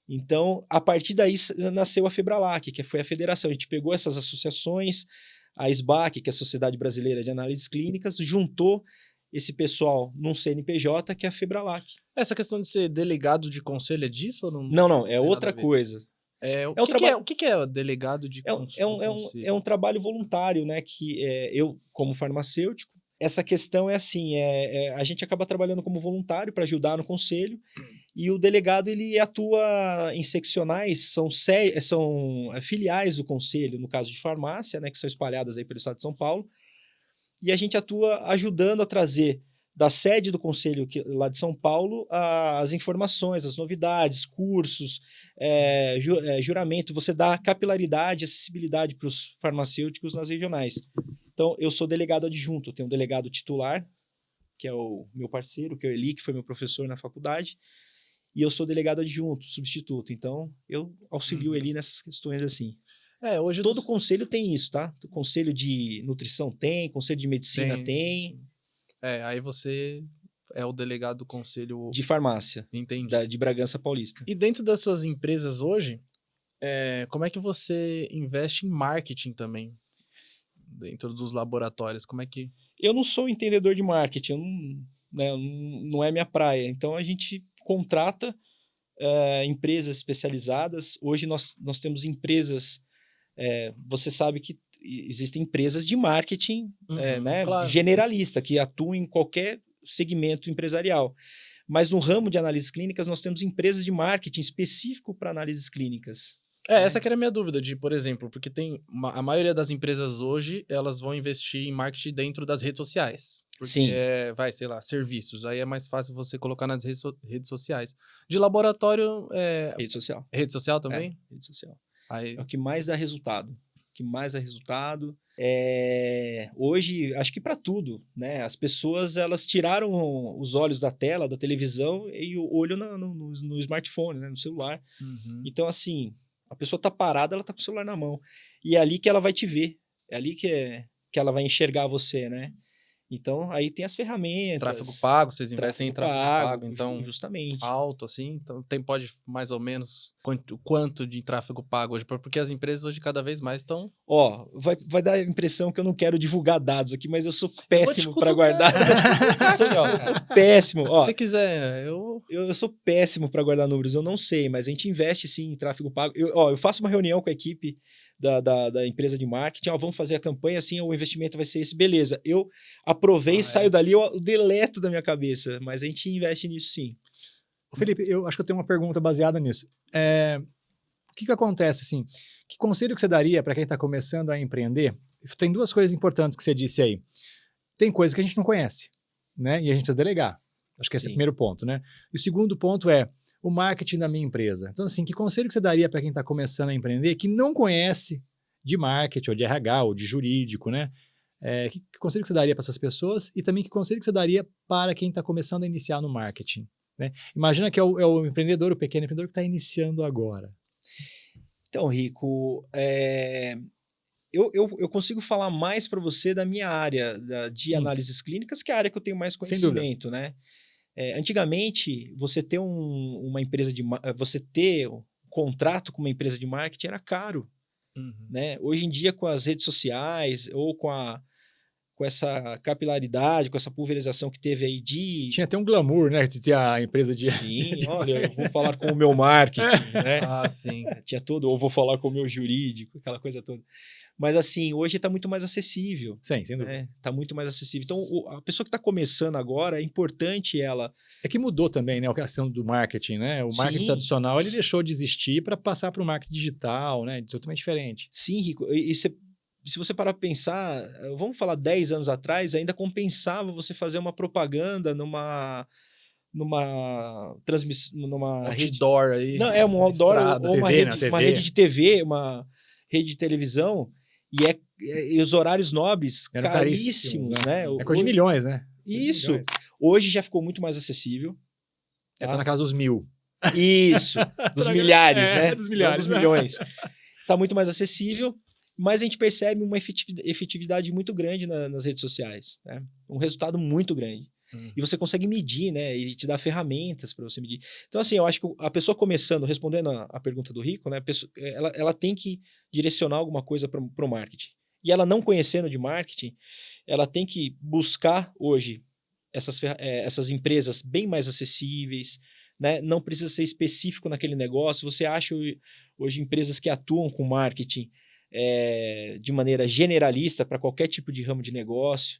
Então, a partir daí nasceu a Febralac, que foi a federação. A gente pegou essas associações, a SBAC, que é a Sociedade Brasileira de Análises Clínicas, juntou esse pessoal num CNPJ, que é a Febralac. Essa questão de ser delegado de conselho é disso ou não? Não, é outra coisa. O que é delegado de conselho? É um trabalho voluntário, né? Que eu, como farmacêutico, essa questão é assim, a gente acaba trabalhando como voluntário para ajudar no conselho, e o delegado ele atua em seccionais, são filiais do conselho, no caso de farmácia, né? Que são espalhadas aí pelo estado de São Paulo, e a gente atua ajudando a trazer da sede do conselho lá de São Paulo as informações, as novidades, cursos, juramento. Você dá capilaridade, acessibilidade para os farmacêuticos nas regionais. Então, eu sou delegado adjunto, eu tenho um delegado titular, que é o meu parceiro, que é o Eli, que foi meu professor na faculdade, e eu sou delegado adjunto, substituto. Então, eu auxilio ele nessas questões assim. Hoje todo conselho tem isso, tá? O conselho de nutrição tem, conselho de medicina tem. Aí você é o delegado do conselho... De farmácia. Entendi. De Bragança Paulista. E dentro das suas empresas hoje, como é que você investe em marketing também? Dentro dos laboratórios, como é que... Eu não sou entendedor de marketing, não é minha praia. Então, a gente contrata empresas especializadas. Hoje, nós temos empresas... você sabe que existem empresas de marketing né, claro, generalista, que atuam em qualquer segmento empresarial. Mas no ramo de análises clínicas, nós temos empresas de marketing específico para análises clínicas. Essa que era a minha dúvida, por exemplo, porque a maioria das empresas hoje, elas vão investir em marketing dentro das redes sociais. Porque Sim. sei lá, serviços. Aí é mais fácil você colocar nas redes sociais. De laboratório... Rede social. Rede social também? Rede social. Aí... É o que mais dá resultado. Hoje, acho que para tudo, né? As pessoas, elas tiraram os olhos da tela, da televisão, e o olho no smartphone, né? No celular. Uhum. Então, assim, a pessoa tá parada, ela tá com o celular na mão. E é ali que ela vai te ver. É ali que ela vai enxergar você, né? Então, aí tem as ferramentas. Tráfego pago, vocês investem em tráfego pago, então... Justamente. Alto, assim, então pode mais ou menos quanto de tráfego pago hoje? Porque as empresas hoje cada vez mais estão... Vai dar a impressão que eu não quero divulgar dados aqui, mas eu sou péssimo para guardar. Eu sou péssimo. Se você quiser, eu sou péssimo para guardar números, eu não sei, mas a gente investe sim em tráfego pago. Eu faço uma reunião com a equipe da empresa de marketing, vamos fazer a campanha, assim, o investimento vai ser esse, beleza. Eu aprovei, saio dali, eu deleto da minha cabeça, mas a gente investe nisso sim. Felipe, eu acho que eu tenho uma pergunta baseada nisso. O que acontece, assim, que conselho que você daria para quem está começando a empreender? Tem duas coisas importantes que você disse aí. Tem coisas que a gente não conhece, né? E a gente precisa delegar. Acho que esse é o primeiro ponto, né? E o segundo ponto é o marketing da minha empresa. Então, assim, que conselho que você daria para quem está começando a empreender que não conhece de marketing, ou de RH, ou de jurídico, né? Que conselho que você daria para essas pessoas? E também que conselho que você daria para quem está começando a iniciar no marketing? Né? Imagina que é o empreendedor, o pequeno empreendedor que está iniciando agora. Então, Rico, eu consigo falar mais para você da minha área de análises clínicas, que é a área que eu tenho mais conhecimento, né? Antigamente, você ter uma empresa você ter contrato com uma empresa de marketing era caro, né? Hoje em dia, com as redes sociais ou com essa capilaridade, com essa pulverização que teve aí de... Tinha até um glamour, né? De ter a empresa de... Sim, olha, eu vou falar com o meu marketing, né? Ah, sim. Tinha todo, ou vou falar com o meu jurídico, aquela coisa toda. Mas assim, hoje está muito mais acessível. Sim, sem dúvida. Está muito mais acessível. Então, a pessoa que está começando agora, é importante ela... É que mudou também, né? A questão do marketing, né? O marketing Sim. tradicional, ele deixou de existir para passar para o marketing digital, né? Totalmente diferente. Sim, Rico. E se você parar para pensar, vamos falar 10 anos atrás, ainda compensava você fazer uma propaganda numa transmissão, numa rede... Outdoor aí. Não, é um outdoor estrada, ou uma TV, rede, né? uma TV. rede de TV, uma rede de televisão, e os horários nobres Eram caríssimos, caríssimos, né? É coisa de milhões, né? Coisa de Isso. milhões. Hoje já ficou muito mais acessível. Tá na casa dos 1.000. Isso, dos milhares, É, né? dos milhares, Não dos milhões. Tá muito mais acessível, mas a gente percebe uma efetividade muito grande nas redes sociais, né? Um resultado muito grande. E você consegue medir, né? Ele te dá ferramentas para você medir. Então, assim, eu acho que a pessoa começando, respondendo a pergunta do Rico, né? Ela tem que direcionar alguma coisa para o marketing. E ela não conhecendo de marketing, ela tem que buscar hoje essas empresas bem mais acessíveis, né? Não precisa ser específico naquele negócio. Você acha hoje empresas que atuam com marketing de maneira generalista para qualquer tipo de ramo de negócio.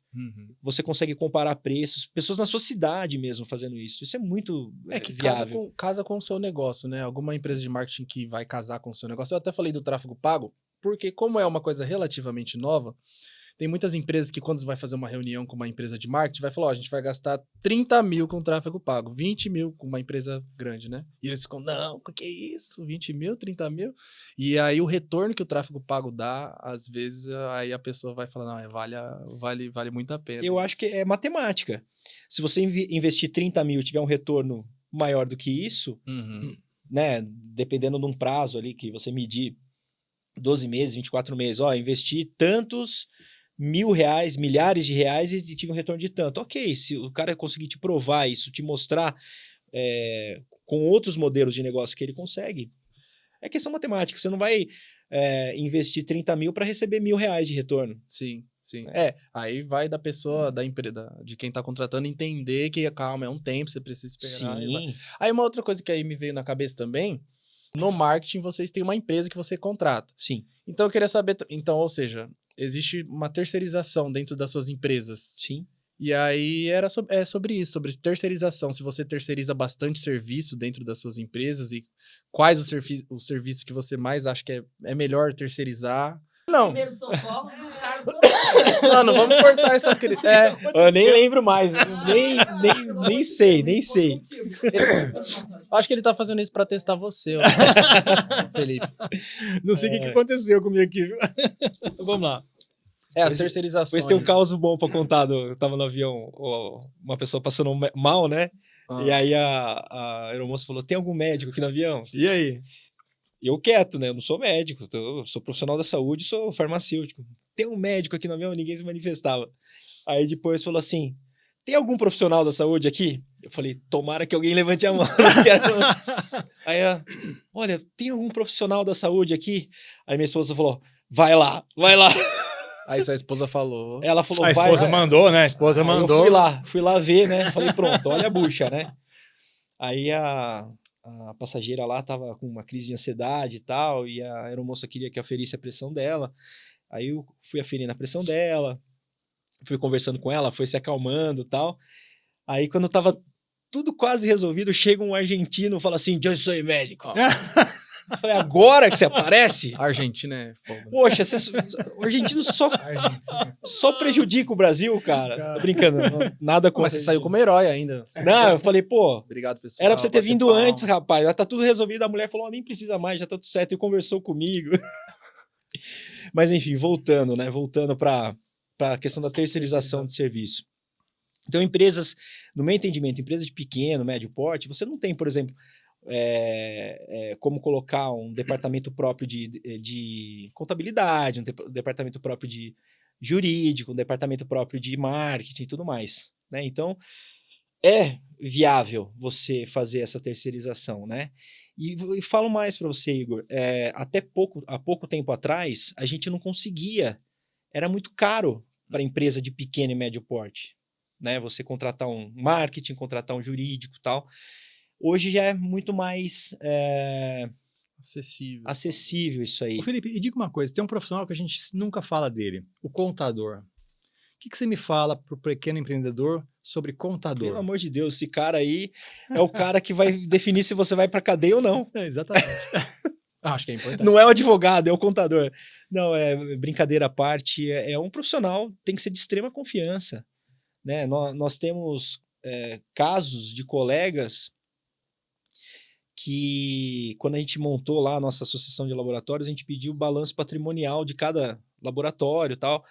Você consegue comparar preços, pessoas na sua cidade mesmo fazendo isso. Isso é muito que viável. casa com o seu negócio, né? Alguma empresa de marketing que vai casar com o seu negócio. Eu até falei do tráfego pago, porque como é uma coisa relativamente nova, tem muitas empresas que quando você vai fazer uma reunião com uma empresa de marketing, vai falar, ó, a gente vai gastar 30 mil com tráfego pago, 20 mil com uma empresa grande, né? E eles ficam, não, o que é isso? 20 mil, 30 mil? E aí o retorno que o tráfego pago dá, às vezes, aí a pessoa vai falar, não, vale muito a pena. Eu acho que é matemática. Se você investir 30 mil e tiver um retorno maior do que isso, né? Dependendo de um prazo ali que você medir 12 meses, 24 meses, ó, investi tantos R$1.000, milhares de reais e tive um retorno de tanto. Ok, se o cara conseguir te provar isso, te mostrar com outros modelos de negócio que ele consegue, é questão matemática. Você não vai investir 30 mil para receber R$1.000 de retorno. Sim. Aí vai da pessoa, da empresa, de quem tá contratando, entender que, calma, é um tempo, você precisa esperar. Sim. Aí uma outra coisa que aí me veio na cabeça também, no marketing vocês têm uma empresa que você contrata. Sim. Então eu queria saber, ou seja, existe uma terceirização dentro das suas empresas. Sim. E aí é sobre isso, sobre terceirização. Se você terceiriza bastante serviço dentro das suas empresas e quais os serviços que você mais acha que é melhor terceirizar. Não. Primeiro socorro, Não vamos cortar essa crise. Eu nem lembro mais. nem sei. Acho que ele tá fazendo isso pra testar você, Felipe. Não sei o que aconteceu comigo aqui, viu? Vamos lá. As terceirizações. Depois tem um caos bom pra contar. Eu tava no avião, uma pessoa passando mal, né? E aí a aeromoça falou, tem algum médico aqui no avião? E aí? Eu quieto, né? Eu não sou médico, eu sou profissional da saúde, sou farmacêutico. Tem um médico aqui no avião, ninguém se manifestava. Aí depois falou assim, tem algum profissional da saúde aqui? Eu falei, tomara que alguém levante a mão. Aí olha, tem algum profissional da saúde aqui? Aí minha esposa falou, vai lá. Aí sua esposa falou. Ela falou, a esposa mandou, né? A esposa mandou. Eu fui lá ver, né? Falei, pronto, olha a bucha, né? Aí a passageira lá tava com uma crise de ansiedade e tal, e a aeromoça queria que eu aferisse a pressão dela. Aí eu fui aferindo a pressão dela, fui conversando com ela, foi se acalmando e tal. Aí quando tava tudo quase resolvido, chega um argentino e fala assim, eu sou médico. Eu falei, agora que você aparece? A Argentina é fogo. Poxa, o argentino só prejudica o Brasil, cara. Tô brincando, nada contra. Mas você saiu como herói ainda. Não, eu falei, pô, obrigado, pessoal. era pra você ter vindo antes, rapaz. Já tá tudo resolvido. A mulher falou, nem precisa mais, já tá tudo certo. E conversou comigo. Mas enfim, voltando, né? Voltando pra questão da terceirização de serviço. Então, empresas, no meu entendimento, empresas de pequeno, médio porte, você não tem, por exemplo, como colocar um departamento próprio de contabilidade, um departamento próprio de jurídico, um departamento próprio de marketing e tudo mais, né? Então, é viável você fazer essa terceirização, né? E falo mais para você, Igor, há pouco tempo atrás, a gente não conseguia, era muito caro para empresa de pequeno e médio porte, né? Você contratar um marketing, contratar um jurídico e tal. Hoje já é muito mais acessível isso aí. Ô Felipe, e diga uma coisa, tem um profissional que a gente nunca fala dele, o contador. O que você me fala para o pequeno empreendedor sobre contador? Pelo amor de Deus, esse cara aí é o cara que vai definir se você vai para cadeia ou não. Exatamente. Acho que é importante. Não é o advogado, é o contador. Não, brincadeira à parte, é um profissional, tem que ser de extrema confiança, né? Nós temos casos de colegas que, quando a gente montou lá a nossa associação de laboratórios, a gente pediu o balanço patrimonial de cada laboratório e tal.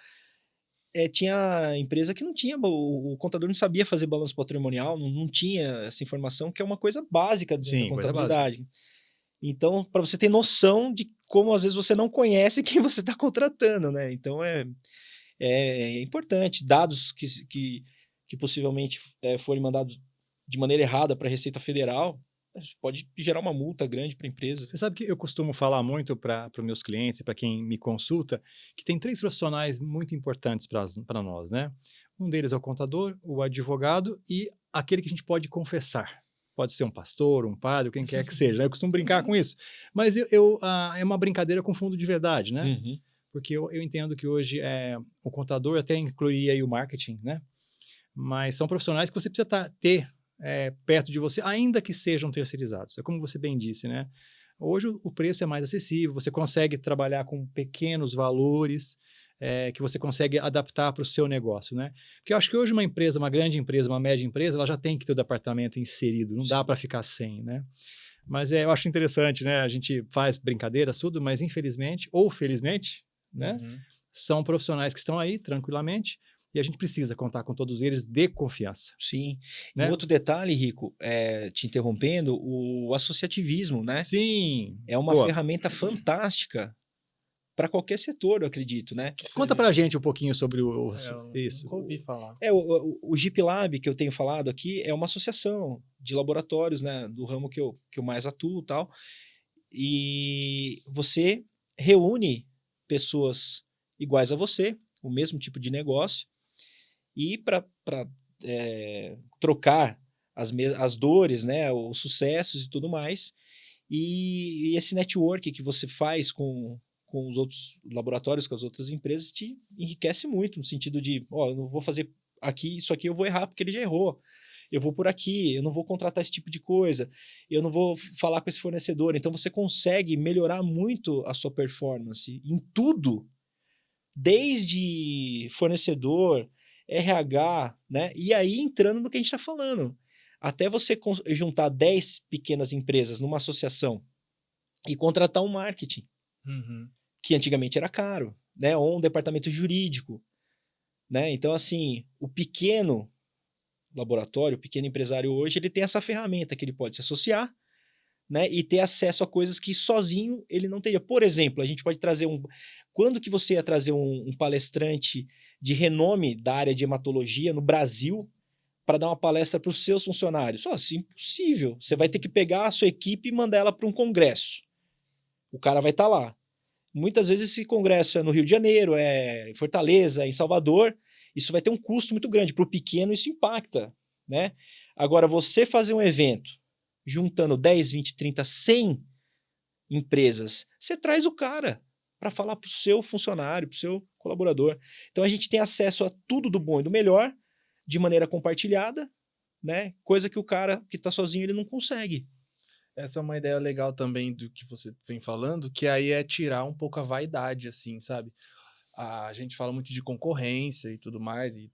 Tinha empresa que não tinha, o contador não sabia fazer balanço patrimonial, não tinha essa informação, que é uma coisa básica dentro da contabilidade. Então, para você ter noção de como às vezes você não conhece quem você está contratando, né? Então é importante. Dados que possivelmente forem mandados de maneira errada para a Receita Federal, pode gerar uma multa grande para a empresa. Você sabe que eu costumo falar muito para os meus clientes e para quem me consulta que tem 3 profissionais muito importantes para nós, né? Um deles é o contador, o advogado e aquele que a gente pode confessar. Pode ser um pastor, um padre, quem quer que seja. Né? Eu costumo brincar com isso. Mas é uma brincadeira com fundo de verdade, né? Uhum. Porque eu entendo que hoje o contador até incluiria aí o marketing, né? Mas são profissionais que você precisa ter perto de você, ainda que sejam terceirizados. É como você bem disse, né? Hoje o preço é mais acessível, você consegue trabalhar com pequenos valores que você consegue adaptar para o seu negócio, né? Porque eu acho que hoje uma empresa, uma grande empresa, uma média empresa, ela já tem que ter o departamento inserido, não dá para ficar sem, né? Mas eu acho interessante, né? A gente faz brincadeiras, tudo, mas infelizmente, ou felizmente, né? São profissionais que estão aí tranquilamente, e a gente precisa contar com todos eles de confiança. Sim. Né? E outro detalhe, Rico, te interrompendo, o associativismo, né? Sim. É uma ferramenta fantástica para qualquer setor, eu acredito, né? Conta pra gente um pouquinho sobre isso. Nunca ouvi falar. O GIPLab que eu tenho falado aqui é uma associação de laboratórios, né? Do ramo que eu mais atuo e tal. E você reúne pessoas iguais a você, o mesmo tipo de negócio, e para trocar as dores, né, os sucessos e tudo mais, e esse network que você faz com os outros laboratórios, com as outras empresas, te enriquece muito, no sentido de, eu não vou fazer aqui, isso aqui eu vou errar porque ele já errou, eu vou por aqui, eu não vou contratar esse tipo de coisa, eu não vou falar com esse fornecedor, então você consegue melhorar muito a sua performance em tudo, desde fornecedor, RH, né? E aí entrando no que a gente está falando. Até você juntar 10 pequenas empresas numa associação e contratar um marketing, que antigamente era caro, né? Ou um departamento jurídico, né? Então, assim, o pequeno laboratório, o pequeno empresário hoje, ele tem essa ferramenta que ele pode se associar, né, e ter acesso a coisas que sozinho ele não teria. Por exemplo, a gente pode trazer quando que você ia trazer um palestrante de renome da área de hematologia no Brasil para dar uma palestra para os seus funcionários? Assim, impossível. Você vai ter que pegar a sua equipe e mandar ela para um congresso. O cara vai estar lá. Muitas vezes esse congresso é no Rio de Janeiro, é em Fortaleza, é em Salvador. Isso vai ter um custo muito grande. Para o pequeno isso impacta, né? Agora, você fazer um evento juntando 10, 20, 30, 100 empresas, você traz o cara para falar para o seu funcionário, para o seu colaborador. Então a gente tem acesso a tudo do bom e do melhor, de maneira compartilhada, né? Coisa que o cara que está sozinho ele não consegue. Essa é uma ideia legal também do que você vem falando, que aí é tirar um pouco a vaidade, assim, sabe? A gente fala muito de concorrência e tudo mais, e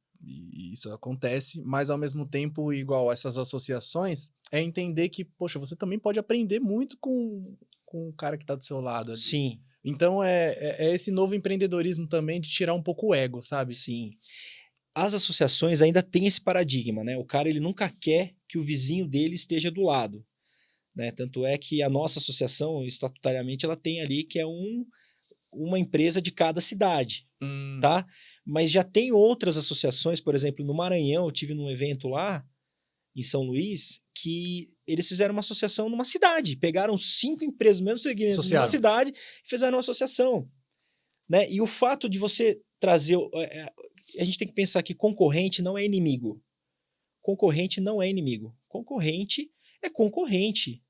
isso acontece, mas ao mesmo tempo, igual essas associações, é entender que, poxa, você também pode aprender muito com o cara que está do seu lado ali. Sim. Então é esse novo empreendedorismo também de tirar um pouco o ego, sabe? Sim. As associações ainda têm esse paradigma, né? O cara ele nunca quer que o vizinho dele esteja do lado, né? Tanto é que a nossa associação, estatutariamente, ela tem ali que é uma empresa de cada cidade, tá? Mas já tem outras associações, por exemplo, no Maranhão, eu tive num evento lá, em São Luís, que eles fizeram uma associação numa cidade. Pegaram 5 empresas do mesmo segmento numa cidade e fizeram uma associação. Né? E o fato de você trazer... A gente tem que pensar que concorrente não é inimigo. Concorrente não é inimigo. Concorrente é concorrente.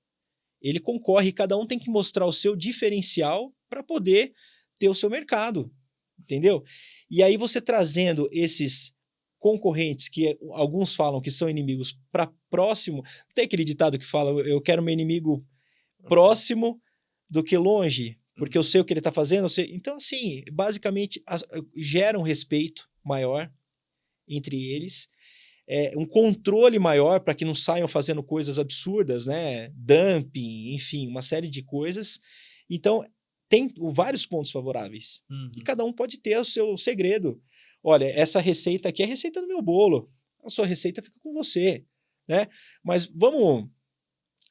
Ele concorre, cada um tem que mostrar o seu diferencial para poder ter o seu mercado, entendeu? E aí você trazendo esses concorrentes, que alguns falam que são inimigos, para próximo, tem aquele ditado que fala, eu quero meu inimigo próximo do que longe, porque eu sei o que ele está fazendo. Então, assim, basicamente, gera um respeito maior entre eles, um controle maior para que não saiam fazendo coisas absurdas, né? Dumping, enfim, uma série de coisas. Então, tem vários pontos favoráveis. E cada um pode ter o seu segredo. Olha, essa receita aqui é a receita do meu bolo. A sua receita fica com você, né? Mas vamos...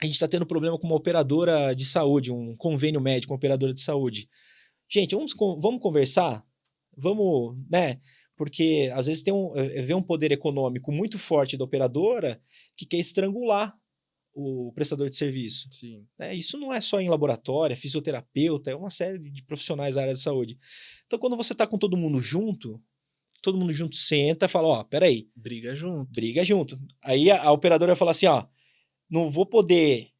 A gente está tendo problema com uma operadora de saúde, um convênio médico, uma operadora de saúde. Gente, vamos conversar? Vamos, né? Porque às vezes vê um poder econômico muito forte da operadora que quer estrangular o prestador de serviço. Sim. Isso não é só em laboratório, é fisioterapeuta, é uma série de profissionais da área de saúde. Então, quando você está com todo mundo junto senta e fala, peraí. Briga junto. Briga junto. Aí a operadora vai falar assim, não vou poder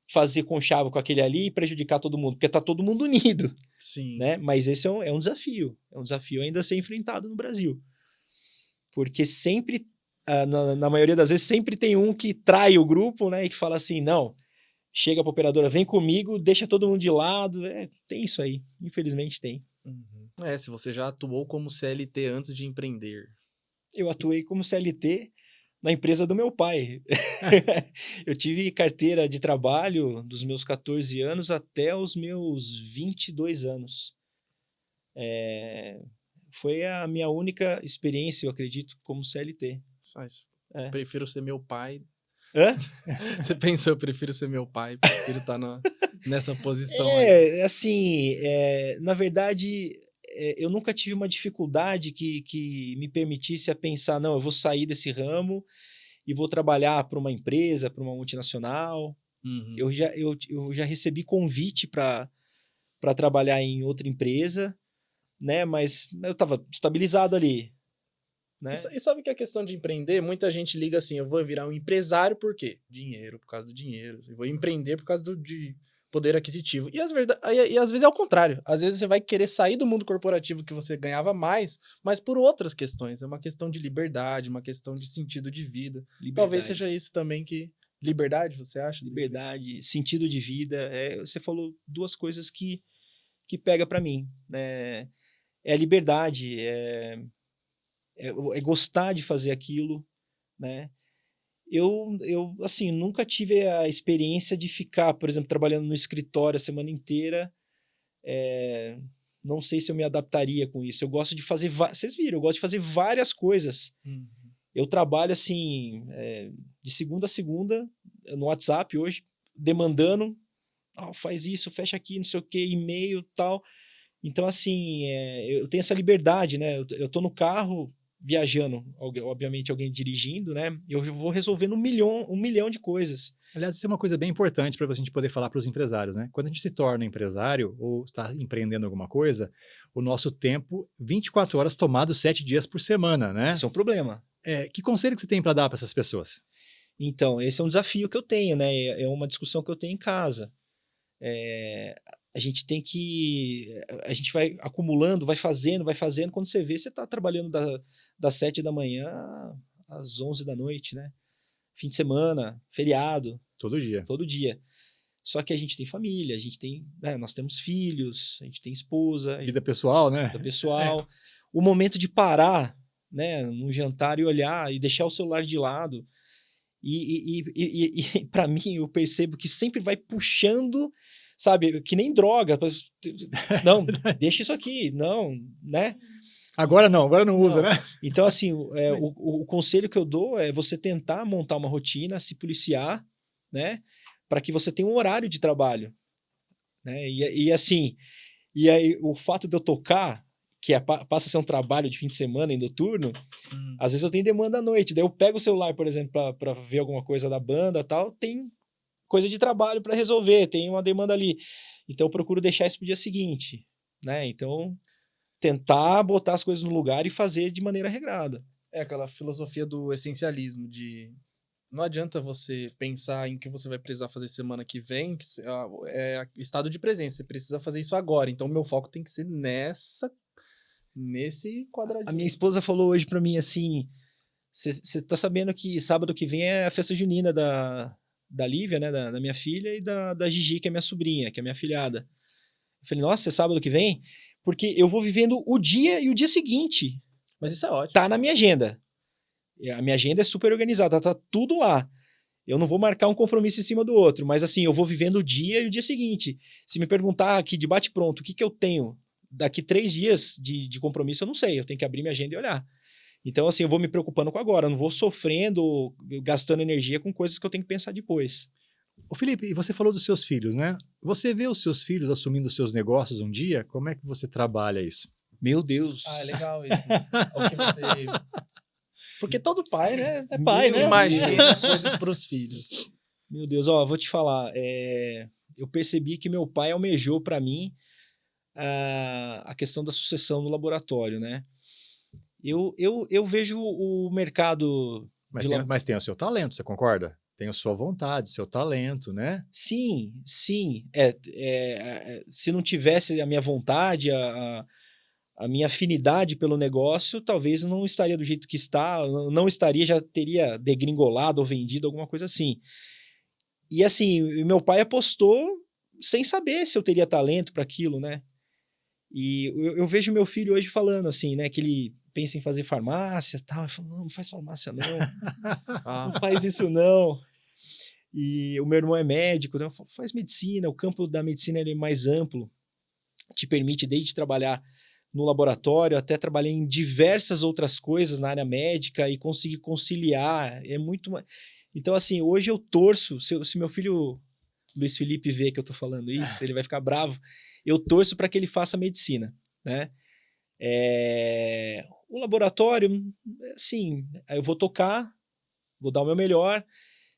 fazer conchavo com aquele ali e prejudicar todo mundo, porque está todo mundo unido. Sim. Né? Mas esse é um desafio. É um desafio ainda a ser enfrentado no Brasil. Porque sempre, na maioria das vezes, sempre tem um que trai o grupo, né? E que fala assim, não, chega para a operadora, vem comigo, deixa todo mundo de lado. Tem isso aí. Infelizmente tem. Se você já atuou como CLT antes de empreender. Eu atuei como CLT na empresa do meu pai. Eu tive carteira de trabalho dos meus 14 anos até os meus 22 anos. Foi a minha única experiência, eu acredito, como CLT. Prefiro ser meu pai. Hã? Você pensou, eu prefiro ser meu pai, prefiro estar nessa posição. Na verdade... eu nunca tive uma dificuldade que me permitisse a pensar, não, eu vou sair desse ramo e vou trabalhar para uma empresa, para uma multinacional. Eu já recebi convite para trabalhar em outra empresa, né? Mas eu estava estabilizado ali. Né? E sabe que a questão de empreender, muita gente liga assim, eu vou virar um empresário por quê? Dinheiro, por causa do dinheiro. Eu vou empreender por causa de poder aquisitivo. E às vezes é o contrário. Às vezes você vai querer sair do mundo corporativo que você ganhava mais, mas por outras questões. É uma questão de liberdade, uma questão de sentido de vida. Talvez seja isso também que... Liberdade, você acha? Liberdade, sentido de vida. Você falou duas coisas que pega para mim. Né? É a liberdade, é gostar de fazer aquilo, né? Eu assim, nunca tive a experiência de ficar, por exemplo, trabalhando no escritório a semana inteira. Não sei se eu me adaptaria com isso. Eu gosto de fazer... Vocês viram, eu gosto de fazer várias coisas. Eu trabalho, assim, de segunda a segunda, no WhatsApp hoje, demandando, faz isso, fecha aqui, não sei o quê, e-mail e tal. Então, assim, eu tenho essa liberdade, né? Eu tô no carro... viajando, obviamente alguém dirigindo, né? Eu vou resolvendo um milhão de coisas. Aliás, isso é uma coisa bem importante para a gente poder falar para os empresários, né? Quando a gente se torna empresário ou está empreendendo alguma coisa, o nosso tempo, 24 horas tomado 7 dias por semana, né? Isso é um problema. Que conselho que você tem para dar para essas pessoas? Então, esse é um desafio que eu tenho, né? É uma discussão que eu tenho em casa. A gente vai acumulando, vai fazendo, quando você vê, você está trabalhando das 7 da manhã às 11 da noite, né? Fim de semana, feriado. Todo dia. Só que a gente tem família, nós temos filhos, a gente tem esposa. Vida pessoal, né? Vida pessoal. O momento de parar, né, num jantar e olhar e deixar o celular de lado. E para mim, eu percebo que sempre vai puxando... Sabe, que nem droga. Não, deixa isso aqui. Não, né? Agora não usa, né? Então, assim, o conselho que eu dou é você tentar montar uma rotina, se policiar, né? Para que você tenha um horário de trabalho. Né? E assim, e aí o fato de eu tocar, que passa a ser um trabalho de fim de semana em noturno, às vezes eu tenho demanda à noite. Daí eu pego o celular, por exemplo, para ver alguma coisa da banda e tal, tem coisa de trabalho para resolver, tem uma demanda ali. Então eu procuro deixar isso pro dia seguinte, né? Então, tentar botar as coisas no lugar e fazer de maneira regrada. É aquela filosofia do essencialismo, de não adianta você pensar em que você vai precisar fazer semana que vem, é estado de presença, você precisa fazer isso agora. Então, meu foco tem que ser nesse quadradinho. A minha esposa falou hoje para mim assim, você tá sabendo que sábado que vem é a festa junina da Lívia, né, da minha filha, e da Gigi, que é minha sobrinha, que é minha filhada. Eu falei, nossa, é sábado que vem? Porque eu vou vivendo o dia e o dia seguinte. Mas isso é ótimo. Tá na minha agenda. A minha agenda é super organizada, tá tudo lá. Eu não vou marcar um compromisso em cima do outro, mas assim, eu vou vivendo o dia e o dia seguinte. Se me perguntar aqui de bate-pronto, o que eu tenho daqui 3 dias de compromisso, eu não sei. Eu tenho que abrir minha agenda e olhar. Então, assim, eu vou me preocupando com agora. Eu não vou sofrendo, gastando energia com coisas que eu tenho que pensar depois. Ô Felipe, e você falou dos seus filhos, né? Você vê os seus filhos assumindo os seus negócios um dia? Como é que você trabalha isso? Meu Deus. Ah, é legal isso. O que você... Porque todo pai, né? É pai, né? Imagina coisas para os filhos. Meu Deus, ó, vou te falar. Eu percebi que meu pai almejou para mim a questão da sucessão no laboratório, né? Eu vejo o mercado... Mas tem o seu talento, você concorda? Tem a sua vontade, seu talento, né? Sim, sim. Se não tivesse a minha vontade, a minha afinidade pelo negócio, talvez não estaria do jeito que está, não estaria, já teria degringolado ou vendido, alguma coisa assim. E assim, meu pai apostou sem saber se eu teria talento para aquilo, né? E eu vejo meu filho hoje falando assim, né, que ele pensa em fazer farmácia e tal. Eu falo, não faz farmácia não, não faz isso não. E o meu irmão é médico, né? Faz medicina, o campo da medicina ele é mais amplo, te permite desde trabalhar no laboratório, até trabalhei em diversas outras coisas na área médica e conseguir conciliar, é muito... Então, assim, hoje eu torço, se meu filho Luiz Felipe vê que eu tô falando isso, ele vai ficar bravo, eu torço para que ele faça medicina, né? O laboratório, assim, eu vou tocar, vou dar o meu melhor,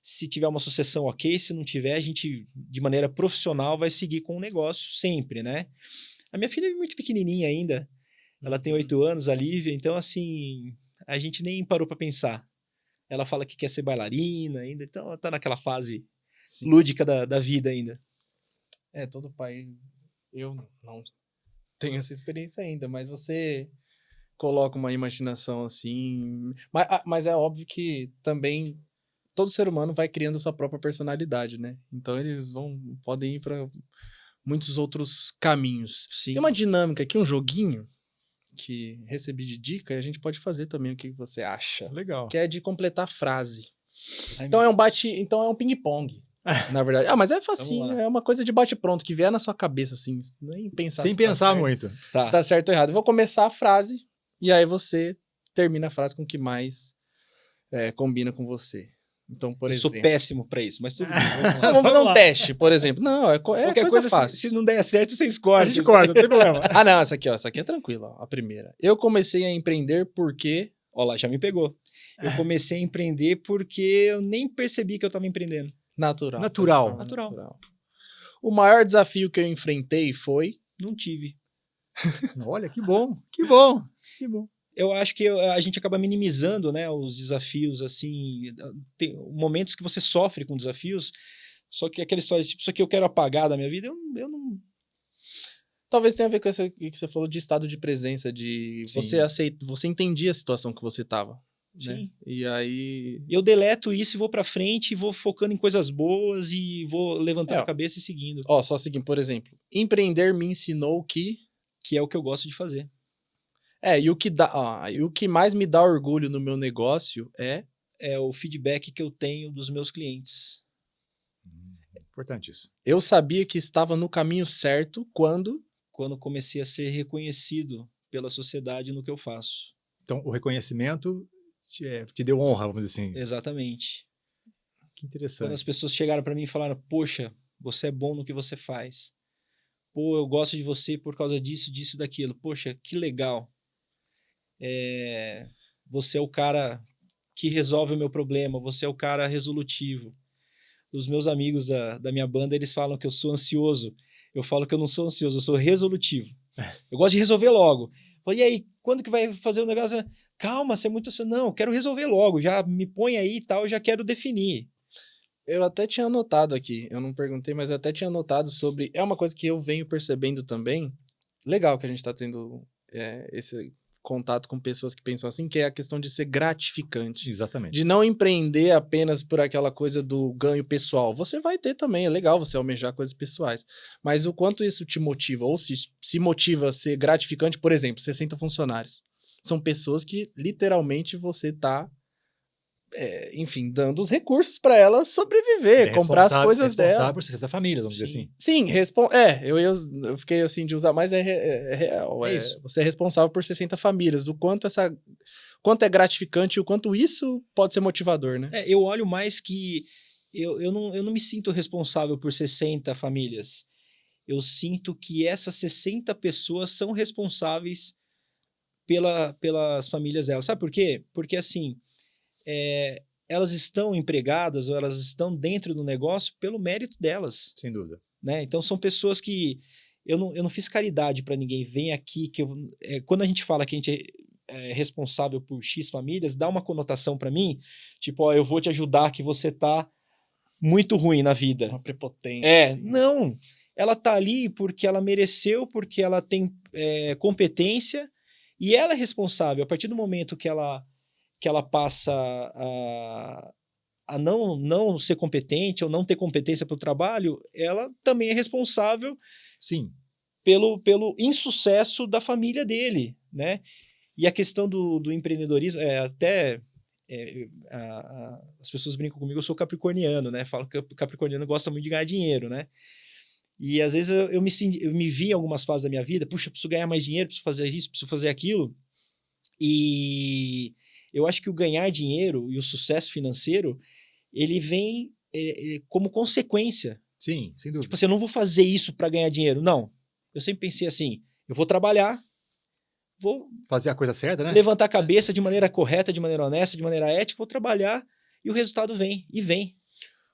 se tiver uma sucessão ok, se não tiver, a gente, de maneira profissional, vai seguir com o negócio sempre, né? A minha filha é muito pequenininha ainda, ela tem 8 anos, a Lívia, então assim, a gente nem parou para pensar. Ela fala que quer ser bailarina ainda, então ela tá naquela fase lúdica da vida ainda. Todo pai, eu não tenho essa experiência ainda, mas você coloca uma imaginação assim, mas é óbvio que também todo ser humano vai criando a sua própria personalidade, né? Então eles podem ir para muitos outros caminhos. Sim. Tem uma dinâmica aqui, um joguinho que recebi de dica e a gente pode fazer também o que você acha. Legal. Que é de completar frase. Então é um ping-pong, na verdade. Mas é facinho, é uma coisa de bate-pronto, que vier na sua cabeça, assim, nem pensar. Sem pensar muito. Tá. Se tá certo ou errado. Eu vou começar a frase e aí você termina a frase com o que mais combina com você. Então, por exemplo... Eu sou péssimo pra isso, mas tudo bem. Vamos fazer um teste, por exemplo. Não, qualquer coisa fácil. Se não der certo, vocês A cortam. gente corta, não tem problema. Não, essa aqui é tranquila, ó, a primeira. Eu comecei a empreender porque... Olha lá, já me pegou. Eu comecei a empreender porque eu nem percebi que eu estava empreendendo. Natural. O maior desafio que eu enfrentei foi... Não tive. Olha, que bom, que bom, que bom. Eu acho que a gente acaba minimizando, né, os desafios, assim, tem momentos que você sofre com desafios, só que aquela história, tipo, isso aqui eu quero apagar da minha vida, eu não... Talvez tenha a ver com isso que você falou de estado de presença, de você entendia a situação que você estava, né? Sim. E aí... Eu deleto isso e vou pra frente, e vou focando em coisas boas e vou levantando a cabeça e seguindo. Só seguindo, por exemplo, empreender me ensinou que é o que eu gosto de fazer. E o que mais me dá orgulho no meu negócio é o feedback que eu tenho dos meus clientes. Importante isso. Eu sabia que estava no caminho certo quando comecei a ser reconhecido pela sociedade no que eu faço. Então, o reconhecimento te deu honra, vamos dizer assim. Exatamente. Que interessante. Quando as pessoas chegaram para mim e falaram, poxa, você é bom no que você faz. pô, eu gosto de você por causa disso, disso, daquilo. Poxa, que legal. Você é o cara que resolve o meu problema, você é o cara resolutivo. Os meus amigos da minha banda, eles falam que eu sou ansioso. Eu falo que eu não sou ansioso, eu sou resolutivo. Eu gosto de resolver logo. E aí, quando que vai fazer o negócio? Calma, você é muito ansioso. Não, eu quero resolver logo, já me põe aí e tal, eu já quero definir. Eu até tinha anotado aqui, eu não perguntei, mas eu até tinha anotado sobre... É uma coisa que eu venho percebendo também. Legal que a gente tá tendo esse contato com pessoas que pensam assim, que é a questão de ser gratificante. Exatamente. De não empreender apenas por aquela coisa do ganho pessoal. Você vai ter também, é legal você almejar coisas pessoais. Mas o quanto isso te motiva, ou se motiva a ser gratificante, por exemplo, 60 funcionários. São pessoas que literalmente você tá, enfim, dando os recursos para elas sobreviver, comprar as coisas dela. Responsável por 60 famílias, vamos dizer assim. Sim, eu fiquei assim de usar, mas é real. Isso. Você é responsável por 60 famílias. O quanto é gratificante e o quanto isso pode ser motivador, né? Eu olho mais que eu não me sinto responsável por 60 famílias. Eu sinto que essas 60 pessoas são responsáveis pelas famílias delas. Sabe por quê? Porque assim, elas estão empregadas ou elas estão dentro do negócio pelo mérito delas. Sem dúvida. Né? Então são pessoas que eu não fiz caridade para ninguém. Vem aqui que quando a gente fala que a gente é responsável por X famílias, dá uma conotação para mim, tipo, ó, eu vou te ajudar que você tá muito ruim na vida. Uma prepotência. Assim. Não. Ela tá ali porque ela mereceu, porque ela tem competência e ela é responsável. A partir do momento que ela passa a não ser competente ou não ter competência para o trabalho, ela também é responsável, sim, pelo insucesso da família dele, né? E a questão do empreendedorismo, as pessoas brincam comigo, eu sou capricorniano, né? Falam que o capricorniano gosta muito de ganhar dinheiro, né? E às vezes eu me vi em algumas fases da minha vida, puxa, preciso ganhar mais dinheiro, preciso fazer isso, preciso fazer aquilo. E eu acho que o ganhar dinheiro e o sucesso financeiro, ele vem como consequência. Sim, sem dúvida. Tipo assim, eu não vou fazer isso para ganhar dinheiro. Não. Eu sempre pensei assim, eu vou trabalhar, vou fazer a coisa certa, né? Levantar a cabeça de maneira correta, de maneira honesta, de maneira ética, vou trabalhar e o resultado vem, e vem.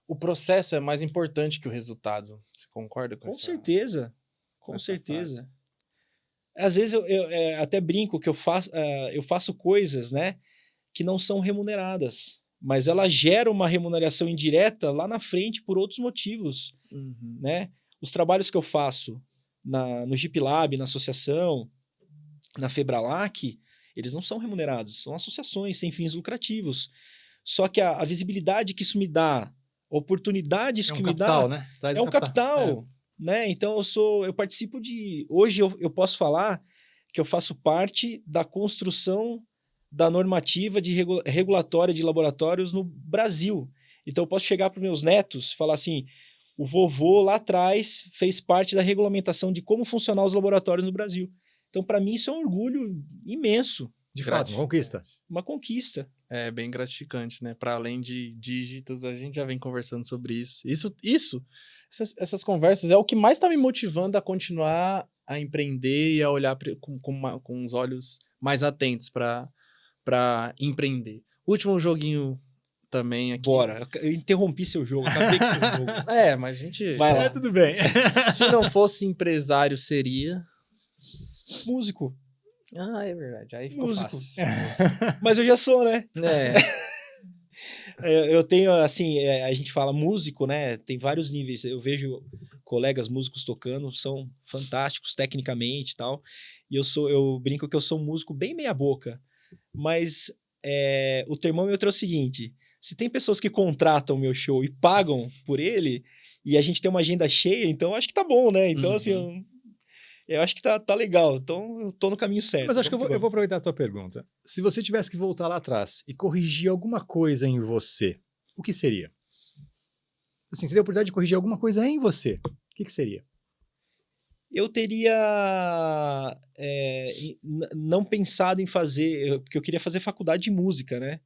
O processo é mais importante que o resultado. Você concorda com isso? Com certeza. Com certeza. Às vezes eu até brinco que eu faço coisas, né, que não são remuneradas, mas ela gera uma remuneração indireta lá na frente por outros motivos. Uhum. Né? Os trabalhos que eu faço no Jeep Lab, na associação, na Febralac, eles não são remunerados, são associações sem fins lucrativos. Só que a visibilidade que isso me dá, oportunidades que me capital, dá, né? Traz é um capital. Né? Então eu participo de... Hoje eu posso falar que eu faço parte da construção da normativa regulatória de laboratórios no Brasil. Então eu posso chegar para os meus netos e falar assim, o vovô lá atrás fez parte da regulamentação de como funcionar os laboratórios no Brasil. Então para mim isso é um orgulho imenso. De fato, uma conquista. Uma conquista. É bem gratificante, né? Para além de dígitos, a gente já vem conversando sobre isso. Essas conversas é o que mais está me motivando a continuar a empreender e a olhar com os olhos mais atentos para empreender. Último joguinho também aqui. Bora, eu interrompi seu jogo, acabei com seu jogo. Mas a gente... Vai lá. Tudo bem. Se não fosse empresário, seria... Músico. Ah, é verdade. Aí ficou Músico. fácil. Mas eu já sou, né? É. Eu tenho, assim, a gente fala músico, né? Tem vários níveis. Eu vejo colegas músicos tocando, são fantásticos tecnicamente e tal. E eu brinco que eu sou um músico bem meia boca. Mas o termômetro é o seguinte, se tem pessoas que contratam o meu show e pagam por ele, e a gente tem uma agenda cheia, então eu acho que tá bom, né? Então, assim... Eu acho que tá legal, então eu tô no caminho certo. Mas acho que eu vou aproveitar a tua pergunta. Se você tivesse que voltar lá atrás e corrigir alguma coisa em você, o que seria? Assim, você tem a oportunidade de corrigir alguma coisa em você, o que seria? Eu teria não pensado em fazer, porque eu queria fazer faculdade de música, né?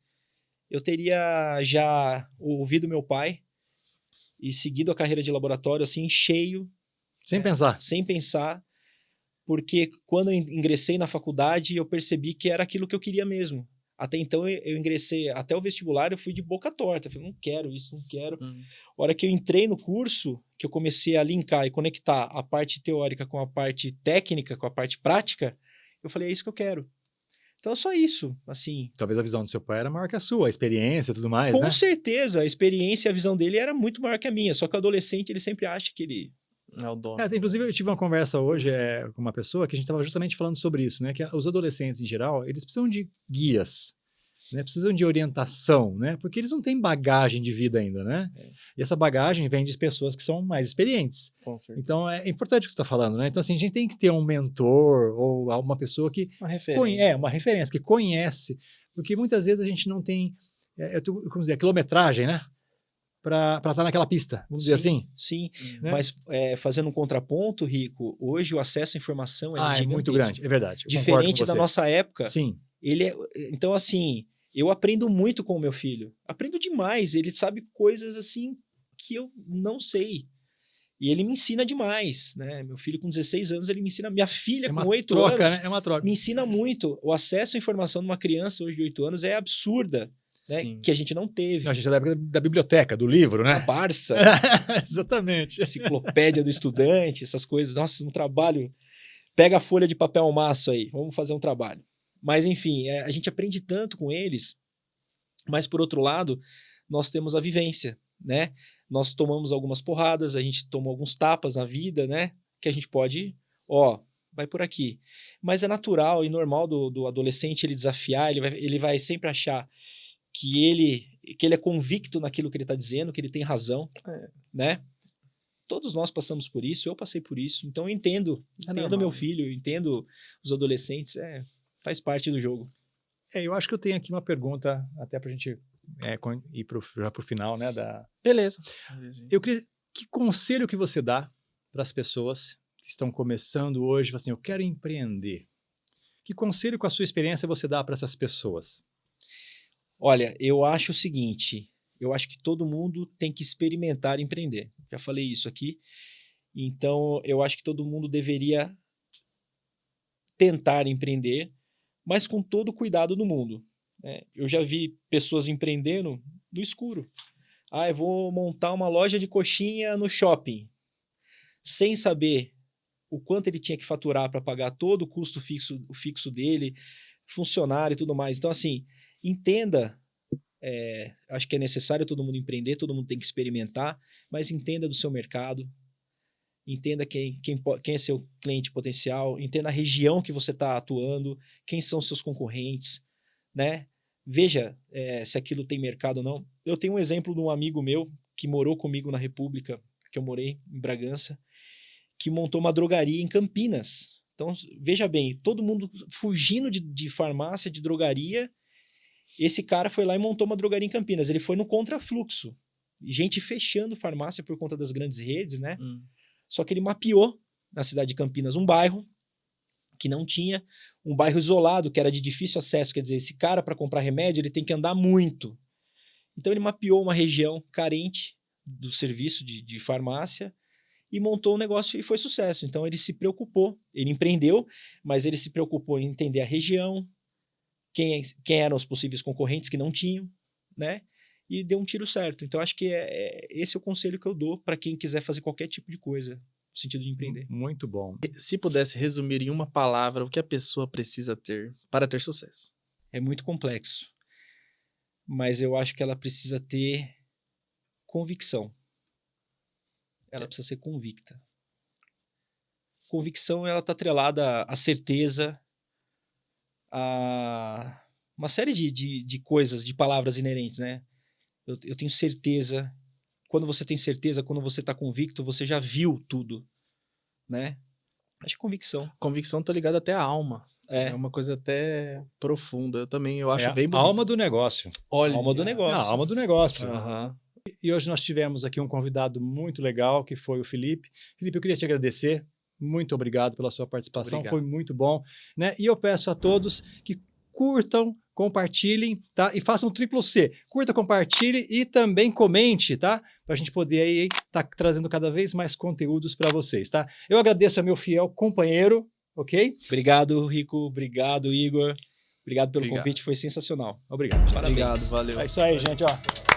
Eu teria já ouvido meu pai e seguido a carreira de laboratório, assim, cheio, Sem pensar. Sem pensar, porque quando eu ingressei na faculdade, eu percebi que era aquilo que eu queria mesmo. Até então, eu ingressei, até o vestibular, eu fui de boca torta. Eu falei, não quero isso, não quero. A hora que eu entrei no curso, que eu comecei a linkar e conectar a parte teórica com a parte técnica, com a parte prática, eu falei, é isso que eu quero. Então, é só isso, assim. Talvez a visão do seu pai era maior que a sua, a experiência e tudo mais, né? Com certeza, a experiência e a visão dele era muito maior que a minha. Só que o adolescente, ele sempre acha que ele... É o dono. Inclusive, eu tive uma conversa hoje com uma pessoa que a gente estava justamente falando sobre isso, né? Que os adolescentes, em geral, eles precisam de guias, né? Precisam de orientação, né? Porque eles não têm bagagem de vida ainda, né? E essa bagagem vem de pessoas que são mais experientes. Com certeza. Então, é importante o que você está falando, né? Então, assim, a gente tem que ter um mentor ou uma pessoa que... Uma referência. Uma referência, que conhece. Porque muitas vezes a gente não tem, como dizer, quilometragem, né? Para estar naquela pista, vamos dizer assim. Sim, né? Mas fazendo um contraponto, Rico, hoje o acesso à informação é é gigantesco. muito grande, é verdade. Diferente da nossa época. Sim. Então, assim, eu aprendo muito com o meu filho. Aprendo demais. Ele sabe coisas, assim, que eu não sei. E ele me ensina demais, né? Meu filho com 16 anos, ele me ensina. Minha filha com 8 anos, né? É uma troca. me ensina muito. O acesso à informação de uma criança hoje de 8 anos é absurda. Né? Que a gente não teve. A gente é da época da biblioteca, do livro, né? A Barça. Exatamente. Enciclopédia do estudante, essas coisas. Nossa, um trabalho. Pega a folha de papel ao maço aí, vamos fazer um trabalho. Mas, enfim, a gente aprende tanto com eles, mas, por outro lado, nós temos a vivência, né? Nós tomamos algumas porradas, a gente tomou alguns tapas na vida, né? Que a gente pode, vai por aqui. Mas é natural e normal do adolescente ele desafiar, ele vai sempre achar que ele é convicto naquilo que ele está dizendo, que ele tem razão, né? Todos nós passamos por isso, eu passei por isso, então eu entendo meu filho, eu entendo os adolescentes, faz parte do jogo. Eu acho que eu tenho aqui uma pergunta, até para a gente ir já para o final, né? Beleza. Que conselho que você dá para as pessoas que estão começando hoje, assim, eu quero empreender? Que conselho com a sua experiência você dá para essas pessoas? Olha, eu acho o seguinte, eu acho que todo mundo tem que experimentar empreender. Já falei isso aqui. Então, eu acho que todo mundo deveria tentar empreender, mas com todo o cuidado do mundo. Né? Eu já vi pessoas empreendendo no escuro. Eu vou montar uma loja de coxinha no shopping, sem saber o quanto ele tinha que faturar para pagar todo o custo fixo dele, funcionário e tudo mais. Então, assim, entenda, acho que é necessário todo mundo empreender, todo mundo tem que experimentar, mas entenda do seu mercado, entenda quem é seu cliente potencial, entenda a região que você está atuando, quem são seus concorrentes, né? Veja se aquilo tem mercado ou não. Eu tenho um exemplo de um amigo meu que morou comigo na República, que eu morei em Bragança, que montou uma drogaria em Campinas. Então, veja bem, todo mundo fugindo de farmácia, de drogaria. Esse cara foi lá e montou uma drogaria em Campinas. Ele foi no contrafluxo. Gente fechando farmácia por conta das grandes redes, né? Só que ele mapeou na cidade de Campinas um bairro que não tinha, um bairro isolado, que era de difícil acesso. Quer dizer, esse cara, para comprar remédio, ele tem que andar muito. Então, ele mapeou uma região carente do serviço de farmácia e montou um negócio e foi sucesso. Então, ele se preocupou. Ele empreendeu, mas ele se preocupou em entender a região, quem eram os possíveis concorrentes que não tinham, né? E deu um tiro certo. Então, acho que esse é o conselho que eu dou para quem quiser fazer qualquer tipo de coisa no sentido de empreender. Muito bom. Se pudesse resumir em uma palavra o que a pessoa precisa ter para ter sucesso? É muito complexo, mas eu acho que ela precisa ter convicção. Ela precisa ser convicta. Convicção, ela está atrelada à certeza, a uma série de coisas, de palavras inerentes, né? Eu tenho certeza. Quando você tem certeza, quando você está convicto, você já viu tudo, né? Acho que convicção. Convicção tá ligada até à alma. É uma coisa até profunda. Eu acho bem bonito. A alma do negócio. Olha, alma do negócio. A alma do negócio. Uhum. E hoje nós tivemos aqui um convidado muito legal, que foi o Felipe. Felipe, eu queria te agradecer. Muito obrigado pela sua participação. Obrigado. Foi muito bom, né? E eu peço a todos que curtam, compartilhem, tá? E façam triplo C. Curta, compartilhe e também comente, tá? Pra gente poder aí tá trazendo cada vez mais conteúdos para vocês, tá? Eu agradeço ao meu fiel companheiro, ok? Obrigado, Rico. Obrigado, Igor. Obrigado pelo convite, foi sensacional. Obrigado. Parabéns. Obrigado, valeu. É isso aí, gente, ó.